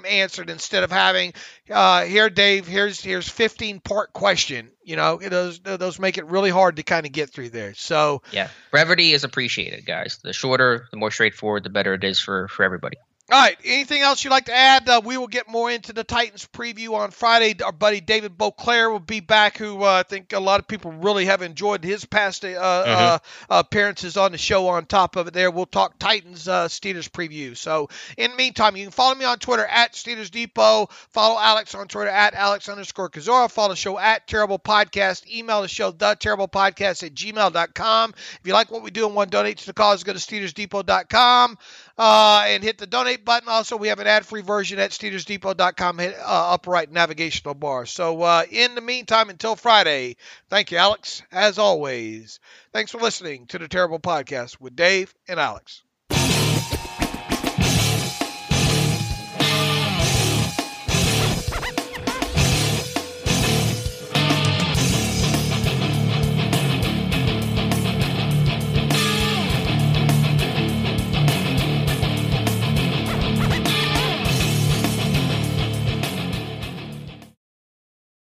answered, instead of having here, Dave, here's 15-part question. Those make it really hard to kind of get through there. So yeah, brevity is appreciated, guys. The shorter, the more straightforward, the better it is for everybody. All right. Anything else you'd like to add? We will get more into the Titans preview on Friday. Our buddy David Beauclair will be back, who I think a lot of people really have enjoyed his past appearances on the show. On top of it there, we'll talk Titans Steeders preview. So in the meantime, you can follow me on Twitter at Steeders Depot. Follow Alex on Twitter at Alex_Kozora. Follow the show at Terrible Podcast. Email the show, theterriblepodcast@gmail.com. If you like what we do and want to donate to the cause, go to SteedersDepot.com. And hit the donate button. Also, we have an ad-free version at SteedersDepot.com, hit upright navigational bar. So in the meantime, until Friday, thank you, Alex, as always. Thanks for listening to the Terrible Podcast with Dave and Alex.